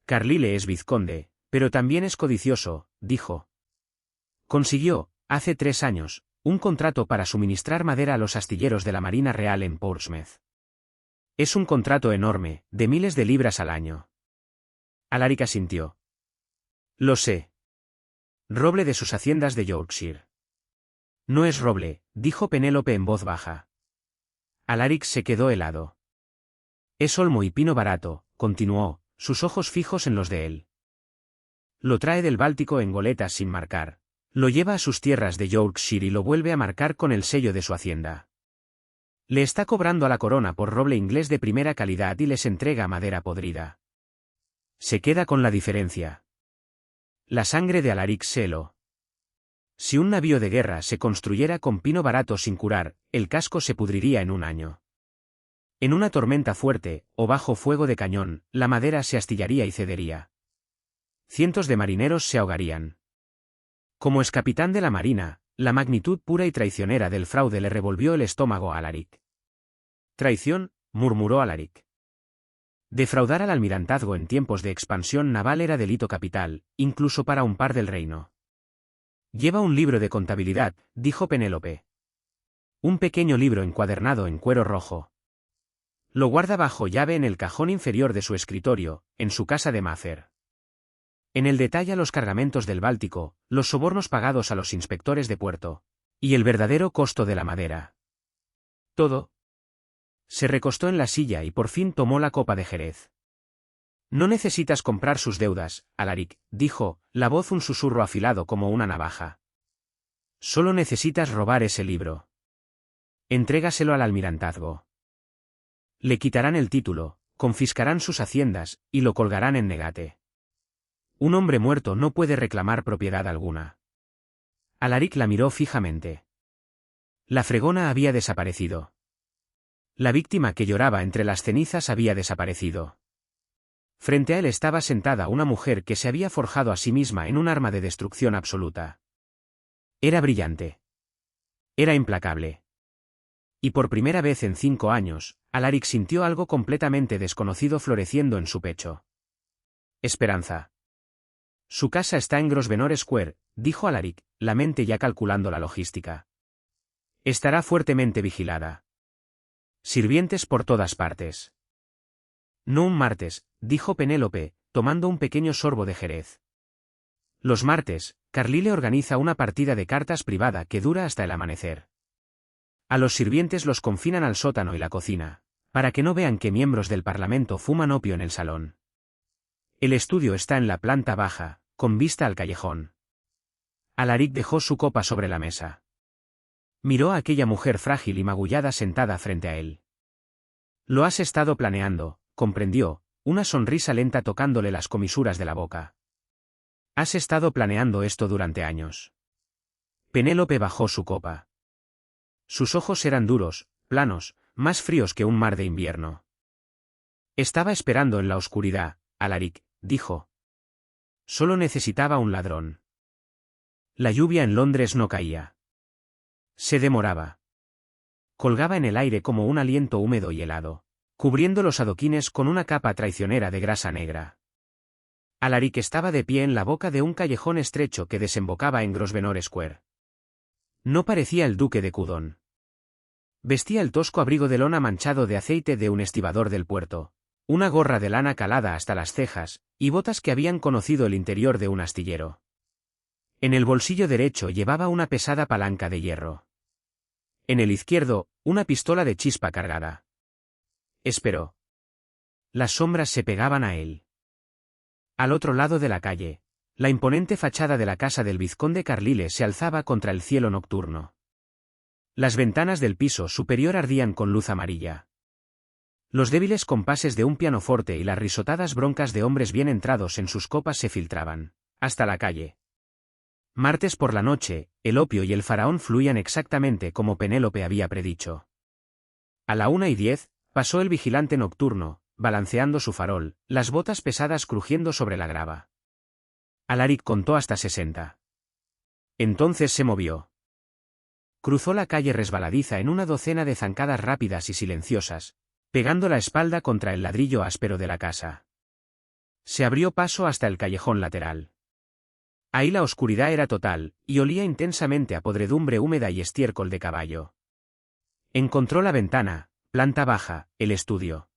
Carlyle es vizconde, pero también es codicioso, dijo. Consiguió, hace 3 años, un contrato para suministrar madera a los astilleros de la Marina Real en Portsmouth. Es un contrato enorme, de miles de libras al año. Alaric asintió. Lo sé. Roble de sus haciendas de Yorkshire. No es roble, dijo Penélope en voz baja. Alaric se quedó helado. Es olmo y pino barato, continuó, sus ojos fijos en los de él. Lo trae del Báltico en goletas sin marcar. Lo lleva a sus tierras de Yorkshire y lo vuelve a marcar con el sello de su hacienda. Le está cobrando a la corona por roble inglés de primera calidad y les entrega madera podrida. Se queda con la diferencia. La sangre de Alaric se heló. Si un navío de guerra se construyera con pino barato sin curar, el casco se pudriría en un año. En una tormenta fuerte, o bajo fuego de cañón, la madera se astillaría y cedería. Cientos de marineros se ahogarían. Como ex capitán de la marina, la magnitud pura y traicionera del fraude le revolvió el estómago a Alaric. Traición, murmuró Alaric. Defraudar al almirantazgo en tiempos de expansión naval era delito capital, incluso para un par del reino. Lleva un libro de contabilidad, dijo Penélope. Un pequeño libro encuadernado en cuero rojo. Lo guarda bajo llave en el cajón inferior de su escritorio, en su casa de Mather. En él detalla los cargamentos del Báltico, los sobornos pagados a los inspectores de puerto, y el verdadero costo de la madera. Todo. Se recostó en la silla y por fin tomó la copa de jerez. No necesitas comprar sus deudas, Alaric, dijo, la voz un susurro afilado como una navaja. Solo necesitas robar ese libro. Entrégaselo al almirantazgo. Le quitarán el título, confiscarán sus haciendas, y lo colgarán en Negate. Un hombre muerto no puede reclamar propiedad alguna. Alaric la miró fijamente. La fregona había desaparecido. La víctima que lloraba entre las cenizas había desaparecido. Frente a él estaba sentada una mujer que se había forjado a sí misma en un arma de destrucción absoluta. Era brillante. Era implacable. Y por primera vez en 5 años, Alaric sintió algo completamente desconocido floreciendo en su pecho. Esperanza. Su casa está en Grosvenor Square, dijo Alaric, la mente ya calculando la logística. Estará fuertemente vigilada. Sirvientes por todas partes. No un martes, dijo Penélope, tomando un pequeño sorbo de jerez. Los martes, Carlyle organiza una partida de cartas privada que dura hasta el amanecer. A los sirvientes los confinan al sótano y la cocina, para que no vean que miembros del Parlamento fuman opio en el salón. El estudio está en la planta baja, con vista al callejón. Alaric dejó su copa sobre la mesa. Miró a aquella mujer frágil y magullada sentada frente a él. Lo has estado planeando, comprendió, una sonrisa lenta tocándole las comisuras de la boca. Has estado planeando esto durante años. Penélope bajó su copa. Sus ojos eran duros, planos, más fríos que un mar de invierno. Estaba esperando en la oscuridad, Alaric, dijo. Solo necesitaba un ladrón. La lluvia en Londres no caía. Se demoraba. Colgaba en el aire como un aliento húmedo y helado, cubriendo los adoquines con una capa traicionera de grasa negra. Alaric estaba de pie en la boca de un callejón estrecho que desembocaba en Grosvenor Square. No parecía el duque de Cudon. Vestía el tosco abrigo de lona manchado de aceite de un estibador del puerto, una gorra de lana calada hasta las cejas, y botas que habían conocido el interior de un astillero. En el bolsillo derecho llevaba una pesada palanca de hierro. En el izquierdo, una pistola de chispa cargada. Esperó. Las sombras se pegaban a él. Al otro lado de la calle, la imponente fachada de la casa del vizconde Carlyle se alzaba contra el cielo nocturno. Las ventanas del piso superior ardían con luz amarilla. Los débiles compases de un pianoforte y las risotadas broncas de hombres bien entrados en sus copas se filtraban hasta la calle. Martes por la noche, el opio y el faraón fluían exactamente como Penélope había predicho. A la 1:10, pasó el vigilante nocturno, balanceando su farol, las botas pesadas crujiendo sobre la grava. Alaric contó hasta 60. Entonces se movió. Cruzó la calle resbaladiza en una docena de zancadas rápidas y silenciosas, pegando la espalda contra el ladrillo áspero de la casa. Se abrió paso hasta el callejón lateral. Ahí la oscuridad era total, y olía intensamente a podredumbre húmeda y estiércol de caballo. Encontró la ventana, planta baja, el estudio.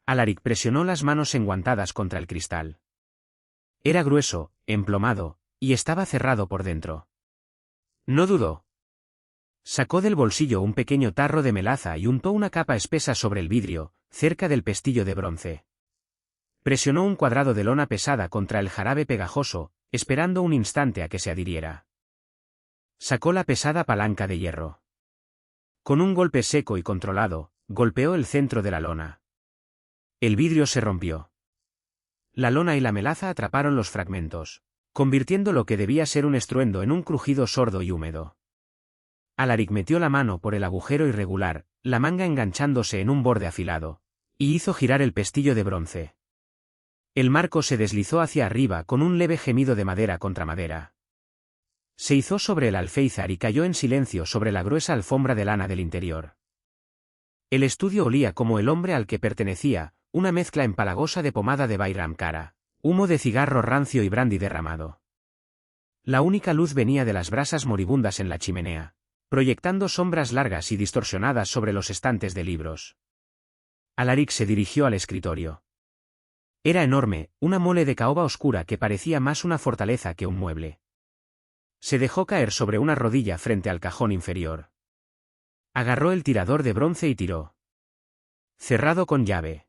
Alaric presionó las manos enguantadas contra el cristal. Era grueso, emplomado, y estaba cerrado por dentro. No dudó. Sacó del bolsillo un pequeño tarro de melaza y untó una capa espesa sobre el vidrio, cerca del pestillo de bronce. Presionó un cuadrado de lona pesada contra el jarabe pegajoso, esperando un instante a que se adhiriera. Sacó la pesada palanca de hierro. Con un golpe seco y controlado, golpeó el centro de la lona. El vidrio se rompió. La lona y la melaza atraparon los fragmentos, convirtiendo lo que debía ser un estruendo en un crujido sordo y húmedo. Alaric metió la mano por el agujero irregular, la manga enganchándose en un borde afilado, y hizo girar el pestillo de bronce. El marco se deslizó hacia arriba con un leve gemido de madera contra madera. Se izó sobre el alféizar y cayó en silencio sobre la gruesa alfombra de lana del interior. El estudio olía como el hombre al que pertenecía, una mezcla empalagosa de pomada de Bayram cara, humo de cigarro rancio y brandy derramado. La única luz venía de las brasas moribundas en la chimenea, proyectando sombras largas y distorsionadas sobre los estantes de libros. Alaric se dirigió al escritorio. Era enorme, una mole de caoba oscura que parecía más una fortaleza que un mueble. Se dejó caer sobre una rodilla frente al cajón inferior. Agarró el tirador de bronce y tiró. Cerrado con llave.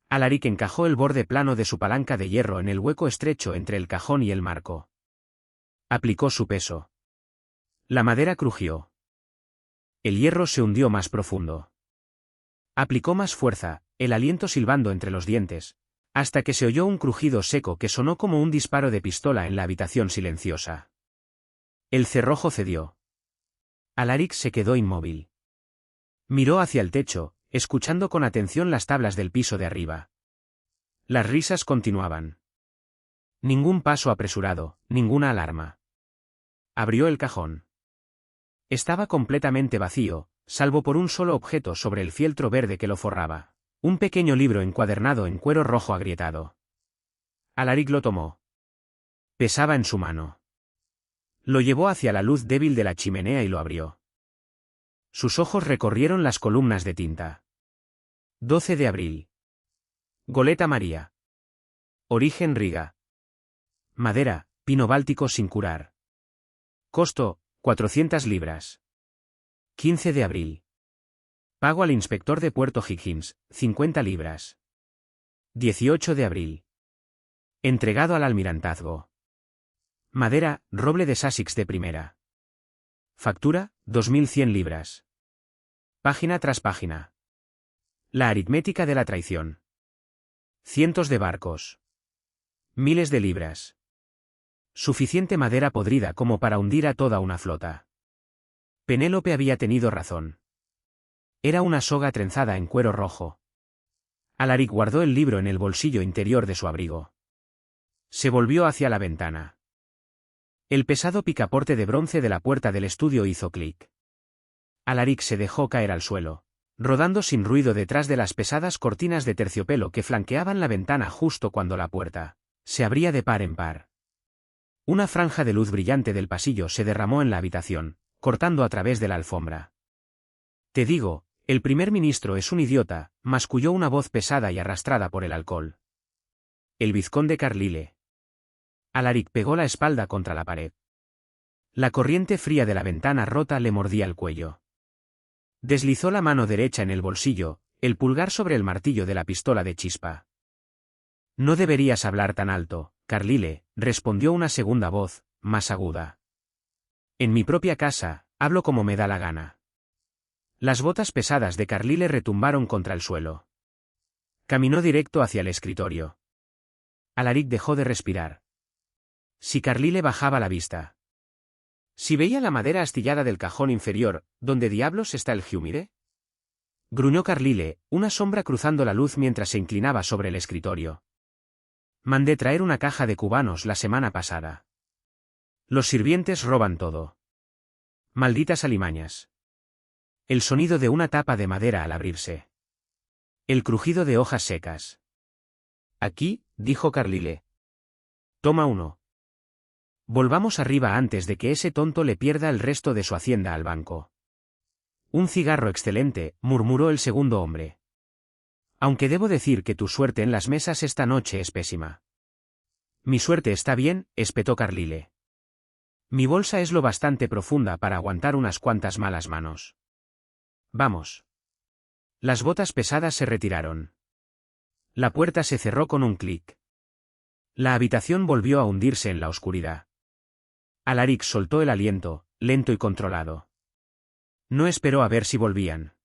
Alaric encajó el borde plano de su palanca de hierro en el hueco estrecho entre el cajón y el marco. Aplicó su peso. La madera crujió. El hierro se hundió más profundo. Aplicó más fuerza, el aliento silbando entre los dientes, hasta que se oyó un crujido seco que sonó como un disparo de pistola en la habitación silenciosa. El cerrojo cedió. Alaric se quedó inmóvil. Miró hacia el techo, escuchando con atención las tablas del piso de arriba. Las risas continuaban. Ningún paso apresurado, ninguna alarma. Abrió el cajón. Estaba completamente vacío, salvo por un solo objeto sobre el fieltro verde que lo forraba. Un pequeño libro encuadernado en cuero rojo agrietado. Alaric lo tomó. Pesaba en su mano. Lo llevó hacia la luz débil de la chimenea y lo abrió. Sus ojos recorrieron las columnas de tinta. 12 de abril. Goleta María. Origen Riga. Madera, pino báltico sin curar. Costo, 400 libras. 15 de abril. Pago al inspector de Puerto Higgins, 50 libras. 18 de abril. Entregado al almirantazgo. Madera, roble de Sussex de primera. Factura, 2100 libras. Página tras página. La aritmética de la traición. Cientos de barcos. Miles de libras. Suficiente madera podrida como para hundir a toda una flota. Penélope había tenido razón. Era una soga trenzada en cuero rojo. Alaric guardó el libro en el bolsillo interior de su abrigo. Se volvió hacia la ventana. El pesado picaporte de bronce de la puerta del estudio hizo clic. Alaric se dejó caer al suelo, rodando sin ruido detrás de las pesadas cortinas de terciopelo que flanqueaban la ventana justo cuando la puerta se abría de par en par. Una franja de luz brillante del pasillo se derramó en la habitación, cortando a través de la alfombra. Te digo, el primer ministro es un idiota, masculló una voz pesada y arrastrada por el alcohol. El vizconde Carlyle. Alaric pegó la espalda contra la pared. La corriente fría de la ventana rota le mordía el cuello. Deslizó la mano derecha en el bolsillo, el pulgar sobre el martillo de la pistola de chispa. No deberías hablar tan alto, Carlyle, respondió una segunda voz, más aguda. En mi propia casa, hablo como me da la gana. Las botas pesadas de Carlyle retumbaron contra el suelo. Caminó directo hacia el escritorio. Alaric dejó de respirar. Si Carlyle bajaba la vista. Si veía la madera astillada del cajón inferior, ¿dónde diablos está el Humide? Gruñó Carlyle, una sombra cruzando la luz mientras se inclinaba sobre el escritorio. Mandé traer una caja de cubanos la semana pasada. Los sirvientes roban todo. Malditas alimañas. El sonido de una tapa de madera al abrirse. El crujido de hojas secas. Aquí, dijo Carlyle. Toma uno. Volvamos arriba antes de que ese tonto le pierda el resto de su hacienda al banco. Un cigarro excelente, murmuró el segundo hombre. Aunque debo decir que tu suerte en las mesas esta noche es pésima. Mi suerte está bien, espetó Carlyle. Mi bolsa es lo bastante profunda para aguantar unas cuantas malas manos. Vamos. Las botas pesadas se retiraron. La puerta se cerró con un clic. La habitación volvió a hundirse en la oscuridad. Alaric soltó el aliento, lento y controlado. No esperó a ver si volvían.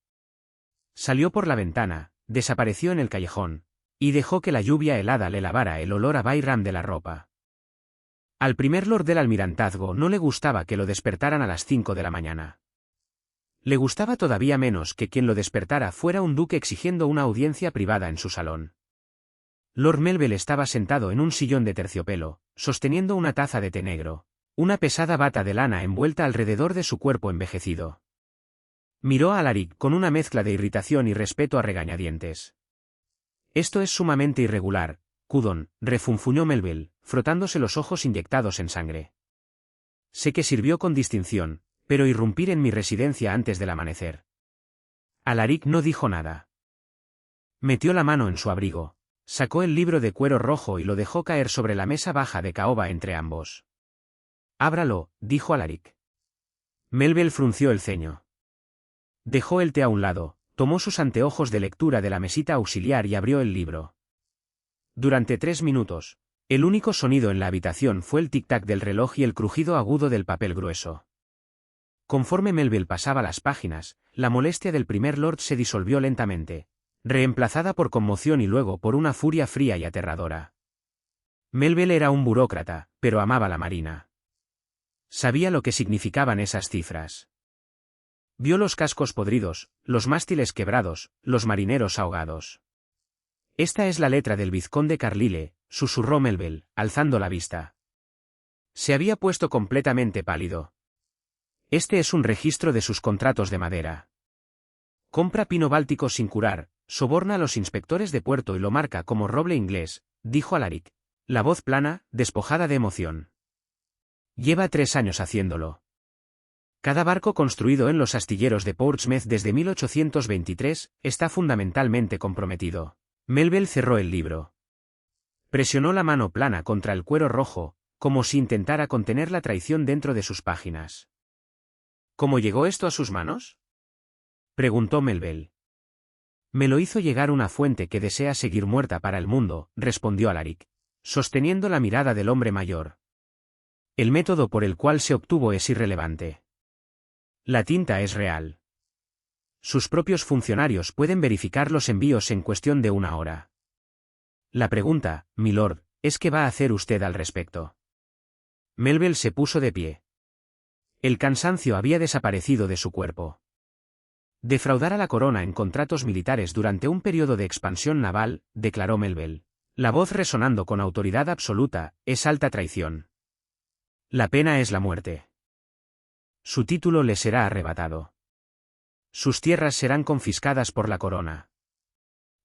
Salió por la ventana, desapareció en el callejón, y dejó que la lluvia helada le lavara el olor a Bayram de la ropa. Al primer lord del almirantazgo no le gustaba que lo despertaran a las 5 de la mañana. Le gustaba todavía menos que quien lo despertara fuera un duque exigiendo una audiencia privada en su salón. Lord Melville estaba sentado en un sillón de terciopelo, sosteniendo una taza de té negro, una pesada bata de lana envuelta alrededor de su cuerpo envejecido. Miró a Alaric con una mezcla de irritación y respeto a regañadientes. Esto es sumamente irregular, Cudon, refunfuñó Melville, frotándose los ojos inyectados en sangre. Sé que sirvió con distinción, pero irrumpir en mi residencia antes del amanecer. Alaric no dijo nada. Metió la mano en su abrigo, sacó el libro de cuero rojo y lo dejó caer sobre la mesa baja de caoba entre ambos. Ábralo, dijo Alaric. Melville frunció el ceño. Dejó el té a un lado, tomó sus anteojos de lectura de la mesita auxiliar y abrió el libro. Durante 3 minutos, el único sonido en la habitación fue el tic-tac del reloj y el crujido agudo del papel grueso. Conforme Melville pasaba las páginas, la molestia del primer lord se disolvió lentamente, reemplazada por conmoción y luego por una furia fría y aterradora. Melville era un burócrata, pero amaba la marina. Sabía lo que significaban esas cifras. Vio los cascos podridos, los mástiles quebrados, los marineros ahogados. Esta es la letra del vizconde Carlyle, susurró Melville, alzando la vista. Se había puesto completamente pálido. Este es un registro de sus contratos de madera. Compra pino báltico sin curar, soborna a los inspectores de puerto y lo marca como roble inglés, dijo Alaric, la voz plana, despojada de emoción. Lleva 3 años haciéndolo. Cada barco construido en los astilleros de Portsmouth desde 1823 está fundamentalmente comprometido. Melville cerró el libro. Presionó la mano plana contra el cuero rojo, como si intentara contener la traición dentro de sus páginas. ¿Cómo llegó esto a sus manos? preguntó Melville. Me lo hizo llegar una fuente que desea seguir muerta para el mundo, respondió Alaric, sosteniendo la mirada del hombre mayor. El método por el cual se obtuvo es irrelevante. La tinta es real. Sus propios funcionarios pueden verificar los envíos en cuestión de una hora. La pregunta, milord, es ¿qué va a hacer usted al respecto? Melville se puso de pie. El cansancio había desaparecido de su cuerpo. Defraudar a la corona en contratos militares durante un periodo de expansión naval, declaró Melville, la voz resonando con autoridad absoluta, es alta traición. La pena es la muerte. Su título le será arrebatado. Sus tierras serán confiscadas por la corona.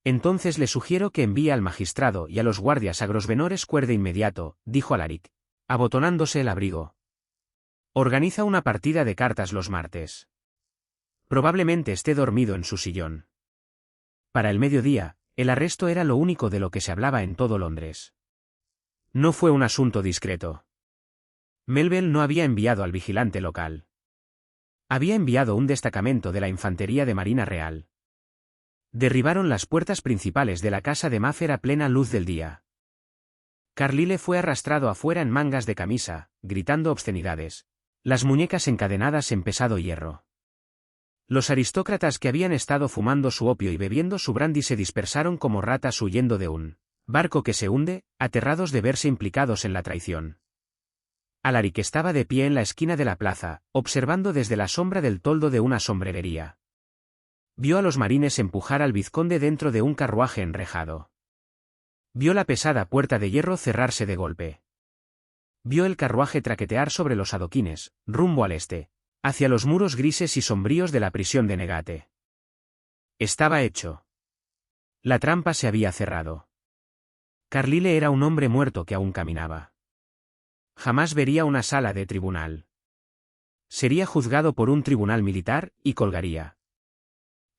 Entonces le sugiero que envíe al magistrado y a los guardias a Grosvenor Square de inmediato, dijo Alaric, abotonándose el abrigo. Organiza una partida de cartas los martes. Probablemente esté dormido en su sillón. Para el mediodía, el arresto era lo único de lo que se hablaba en todo Londres. No fue un asunto discreto. Melville no había enviado al vigilante local. Había enviado un destacamento de la Infantería de Marina Real. Derribaron las puertas principales de la casa de Maffer a plena luz del día. Carlyle fue arrastrado afuera en mangas de camisa, gritando obscenidades, las muñecas encadenadas en pesado hierro. Los aristócratas que habían estado fumando su opio y bebiendo su brandy se dispersaron como ratas huyendo de un barco que se hunde, aterrados de verse implicados en la traición. Alaric estaba de pie en la esquina de la plaza, observando desde la sombra del toldo de una sombrerería. Vio a los marines empujar al vizconde dentro de un carruaje enrejado. Vio la pesada puerta de hierro cerrarse de golpe. Vio el carruaje traquetear sobre los adoquines, rumbo al este, hacia los muros grises y sombríos de la prisión de Negate. Estaba hecho. La trampa se había cerrado. Carlyle era un hombre muerto que aún caminaba. Jamás vería una sala de tribunal. Sería juzgado por un tribunal militar, y colgaría.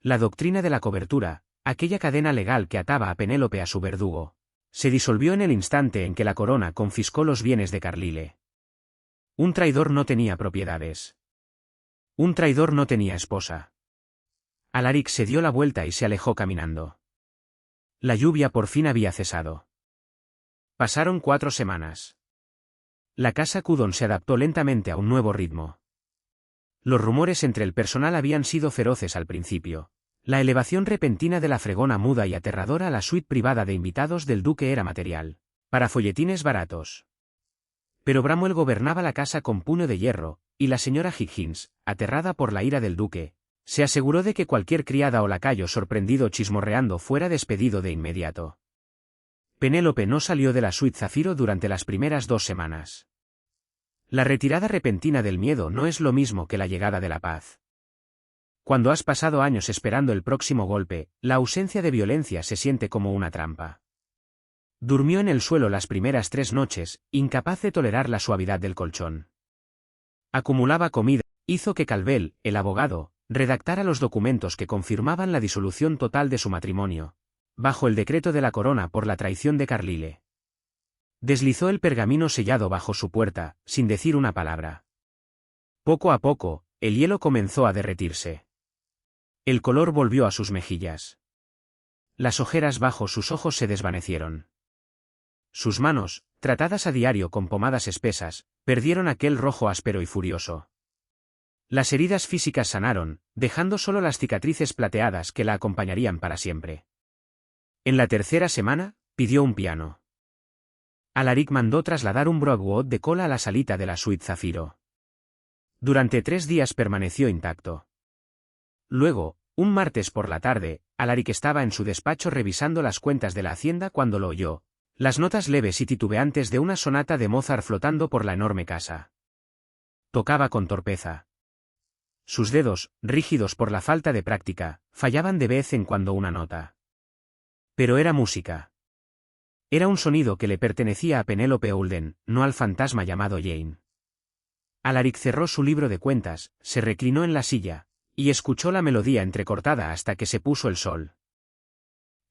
La doctrina de la cobertura, aquella cadena legal que ataba a Penélope a su verdugo, se disolvió en el instante en que la corona confiscó los bienes de Carlyle. Un traidor no tenía propiedades. Un traidor no tenía esposa. Alaric se dio la vuelta y se alejó caminando. La lluvia por fin había cesado. Pasaron 4 semanas. La casa Cudon se adaptó lentamente a un nuevo ritmo. Los rumores entre el personal habían sido feroces al principio. La elevación repentina de la fregona muda y aterradora a la suite privada de invitados del duque era material, para folletines baratos. Pero Bramwell gobernaba la casa con puño de hierro, y la señora Higgins, aterrada por la ira del duque, se aseguró de que cualquier criada o lacayo sorprendido chismorreando fuera despedido de inmediato. Penélope no salió de la suite Zafiro durante las primeras 2 semanas. La retirada repentina del miedo no es lo mismo que la llegada de la paz. Cuando has pasado años esperando el próximo golpe, la ausencia de violencia se siente como una trampa. Durmió en el suelo las primeras 3 noches, incapaz de tolerar la suavidad del colchón. Acumulaba comida, hizo que Calvel, el abogado, redactara los documentos que confirmaban la disolución total de su matrimonio, bajo el decreto de la corona por la traición de Carlyle. Deslizó el pergamino sellado bajo su puerta, sin decir una palabra. Poco a poco, el hielo comenzó a derretirse. El color volvió a sus mejillas. Las ojeras bajo sus ojos se desvanecieron. Sus manos, tratadas a diario con pomadas espesas, perdieron aquel rojo áspero y furioso. Las heridas físicas sanaron, dejando solo las cicatrices plateadas que la acompañarían para siempre. En la 3ª semana, pidió un piano. Alaric mandó trasladar un Broadwood de cola a la salita de la suite Zafiro. Durante 3 días permaneció intacto. Luego, un martes por la tarde, Alaric estaba en su despacho revisando las cuentas de la hacienda cuando lo oyó, las notas leves y titubeantes de una sonata de Mozart flotando por la enorme casa. Tocaba con torpeza. Sus dedos, rígidos por la falta de práctica, fallaban de vez en cuando una nota. Pero era música. Era un sonido que le pertenecía a Penélope Holden, no al fantasma llamado Jane. Alaric cerró su libro de cuentas, se reclinó en la silla, y escuchó la melodía entrecortada hasta que se puso el sol.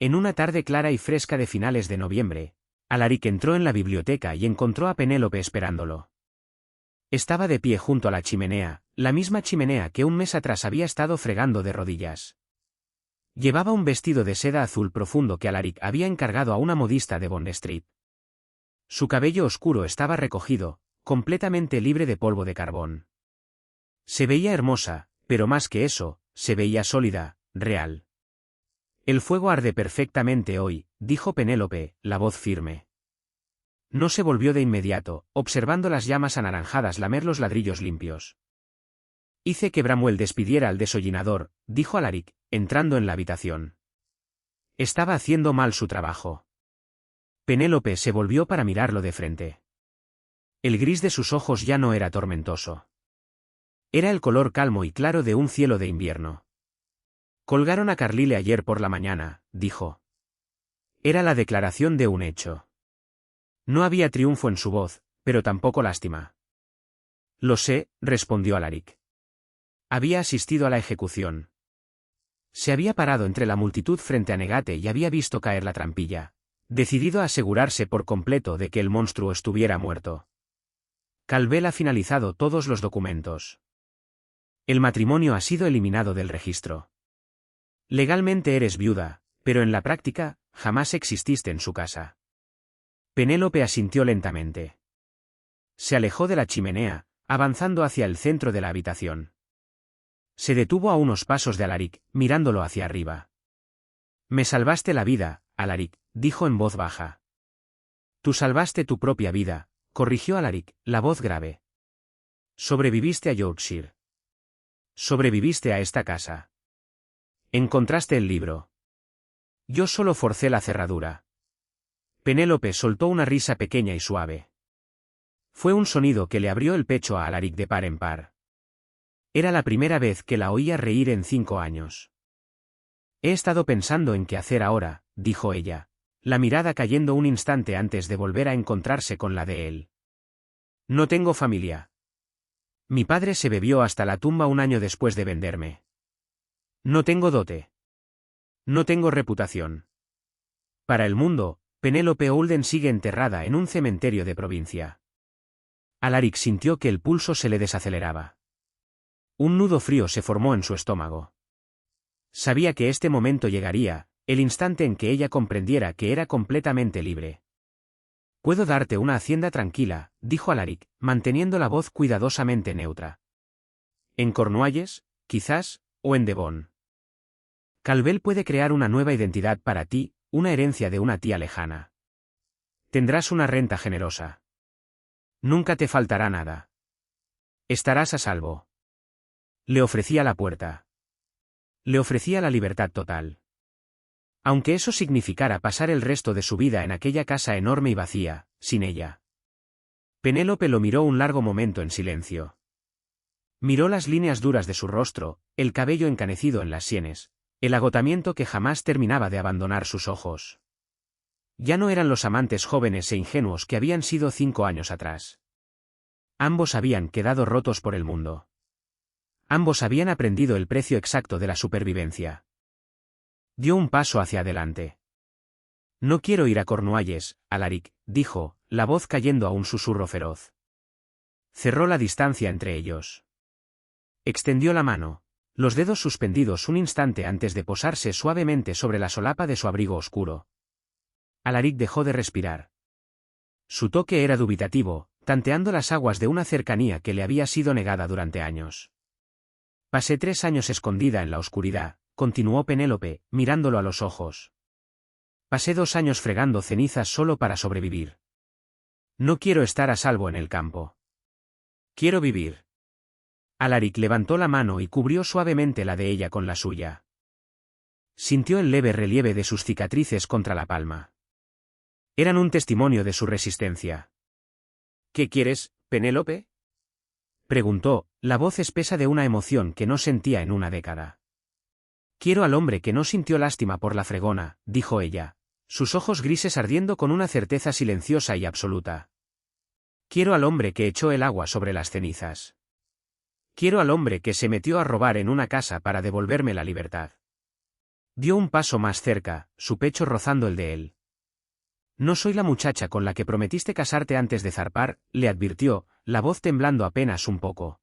En una tarde clara y fresca de finales de noviembre, Alaric entró en la biblioteca y encontró a Penélope esperándolo. Estaba de pie junto a la chimenea, la misma chimenea que un mes atrás había estado fregando de rodillas. Llevaba un vestido de seda azul profundo que Alaric había encargado a una modista de Bond Street. Su cabello oscuro estaba recogido, completamente libre de polvo de carbón. Se veía hermosa, pero más que eso, se veía sólida, real. El fuego arde perfectamente hoy, dijo Penélope, la voz firme. No se volvió de inmediato, observando las llamas anaranjadas lamer los ladrillos limpios. Hice que Bramwell despidiera al desollinador, dijo Alaric, entrando en la habitación. Estaba haciendo mal su trabajo. Penélope se volvió para mirarlo de frente. El gris de sus ojos ya no era tormentoso. Era el color calmo y claro de un cielo de invierno. Colgaron a Carlyle ayer por la mañana, dijo. Era la declaración de un hecho. No había triunfo en su voz, pero tampoco lástima. Lo sé, respondió Alaric. Había asistido a la ejecución. Se había parado entre la multitud frente a Negate y había visto caer la trampilla, decidido a asegurarse por completo de que el monstruo estuviera muerto. Calvel ha finalizado todos los documentos. El matrimonio ha sido eliminado del registro. Legalmente eres viuda, pero en la práctica, jamás exististe en su casa. Penélope asintió lentamente. Se alejó de la chimenea, avanzando hacia el centro de la habitación. Se detuvo a unos pasos de Alaric, mirándolo hacia arriba. Me salvaste la vida, Alaric, dijo en voz baja. Tú salvaste tu propia vida, corrigió Alaric, la voz grave. Sobreviviste a Yorkshire. Sobreviviste a esta casa. Encontraste el libro. Yo solo forcé la cerradura. Penélope soltó una risa pequeña y suave. Fue un sonido que le abrió el pecho a Alaric de par en par. Era la primera vez que la oía reír en 5 años. He estado pensando en qué hacer ahora, dijo ella, la mirada cayendo un instante antes de volver a encontrarse con la de él. No tengo familia. Mi padre se bebió hasta la tumba un año después de venderme. No tengo dote. No tengo reputación. Para el mundo, Penélope Holden sigue enterrada en un cementerio de provincia. Alaric sintió que el pulso se le desaceleraba. Un nudo frío se formó en su estómago. Sabía que este momento llegaría, el instante en que ella comprendiera que era completamente libre. Puedo darte una hacienda tranquila, dijo Alaric, manteniendo la voz cuidadosamente neutra. En Cornualles, quizás, o en Devon. Calvel puede crear una nueva identidad para ti, una herencia de una tía lejana. Tendrás una renta generosa. Nunca te faltará nada. Estarás a salvo. Le ofrecía la puerta. Le ofrecía la libertad total. Aunque eso significara pasar el resto de su vida en aquella casa enorme y vacía, sin ella. Penélope lo miró un largo momento en silencio. Miró las líneas duras de su rostro, el cabello encanecido en las sienes, el agotamiento que jamás terminaba de abandonar sus ojos. Ya no eran los amantes jóvenes e ingenuos que habían sido 5 años atrás. Ambos habían quedado rotos por el mundo. Ambos habían aprendido el precio exacto de la supervivencia. Dio un paso hacia adelante. No quiero ir a Cornualles, Alaric, dijo, la voz cayendo a un susurro feroz. Cerró la distancia entre ellos. Extendió la mano, los dedos suspendidos un instante antes de posarse suavemente sobre la solapa de su abrigo oscuro. Alaric dejó de respirar. Su toque era dubitativo, tanteando las aguas de una cercanía que le había sido negada durante años. Pasé 3 años escondida en la oscuridad, continuó Penélope, mirándolo a los ojos. Pasé 2 años fregando cenizas solo para sobrevivir. No quiero estar a salvo en el campo. Quiero vivir. Alaric levantó la mano y cubrió suavemente la de ella con la suya. Sintió el leve relieve de sus cicatrices contra la palma. Eran un testimonio de su resistencia. ¿Qué quieres, Penélope? Preguntó, la voz espesa de una emoción que no sentía en una década. Quiero al hombre que no sintió lástima por la fregona, dijo ella, sus ojos grises ardiendo con una certeza silenciosa y absoluta. Quiero al hombre que echó el agua sobre las cenizas. Quiero al hombre que se metió a robar en una casa para devolverme la libertad. Dio un paso más cerca, su pecho rozando el de él. No soy la muchacha con la que prometiste casarte antes de zarpar, le advirtió, la voz temblando apenas un poco.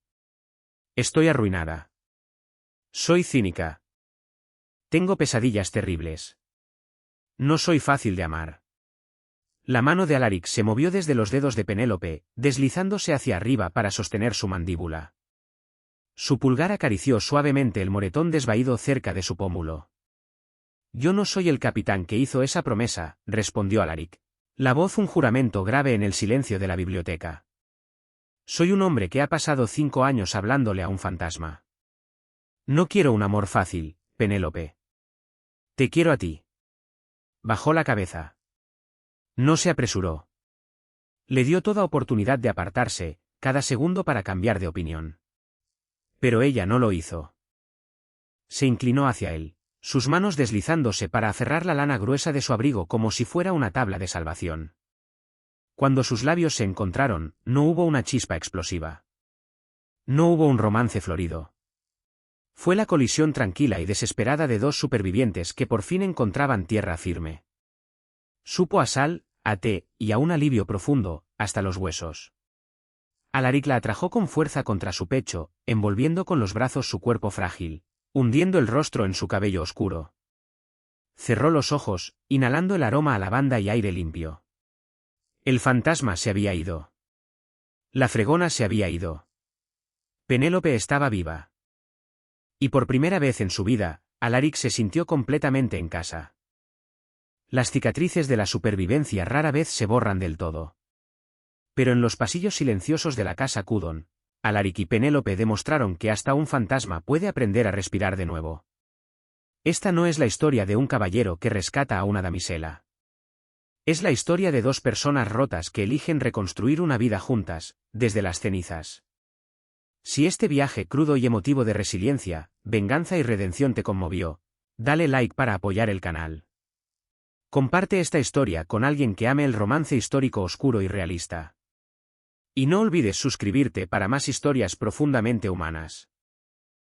Estoy arruinada. Soy cínica. Tengo pesadillas terribles. No soy fácil de amar. La mano de Alaric se movió desde los dedos de Penélope, deslizándose hacia arriba para sostener su mandíbula. Su pulgar acarició suavemente el moretón desvaído cerca de su pómulo. Yo no soy el capitán que hizo esa promesa, respondió Alaric. La voz un juramento grave en el silencio de la biblioteca. Soy un hombre que ha pasado 5 años hablándole a un fantasma. No quiero un amor fácil, Penélope. Te quiero a ti. Bajó la cabeza. No se apresuró. Le dio toda oportunidad de apartarse, cada segundo para cambiar de opinión. Pero ella no lo hizo. Se inclinó hacia él, sus manos deslizándose para aferrar la lana gruesa de su abrigo como si fuera una tabla de salvación. Cuando sus labios se encontraron, no hubo una chispa explosiva. No hubo un romance florido. Fue la colisión tranquila y desesperada de dos supervivientes que por fin encontraban tierra firme. Supo a sal, a té, y a un alivio profundo, hasta los huesos. Alaric la atrajo con fuerza contra su pecho, envolviendo con los brazos su cuerpo frágil, hundiendo el rostro en su cabello oscuro. Cerró los ojos, inhalando el aroma a lavanda y aire limpio. El fantasma se había ido. La fregona se había ido. Penélope estaba viva. Y por primera vez en su vida, Alaric se sintió completamente en casa. Las cicatrices de la supervivencia rara vez se borran del todo. Pero en los pasillos silenciosos de la casa Cudon, Alaric y Penélope demostraron que hasta un fantasma puede aprender a respirar de nuevo. Esta no es la historia de un caballero que rescata a una damisela. Es la historia de dos personas rotas que eligen reconstruir una vida juntas, desde las cenizas. Si este viaje crudo y emotivo de resiliencia, venganza y redención te conmovió, dale like para apoyar el canal. Comparte esta historia con alguien que ame el romance histórico oscuro y realista. Y no olvides suscribirte para más historias profundamente humanas.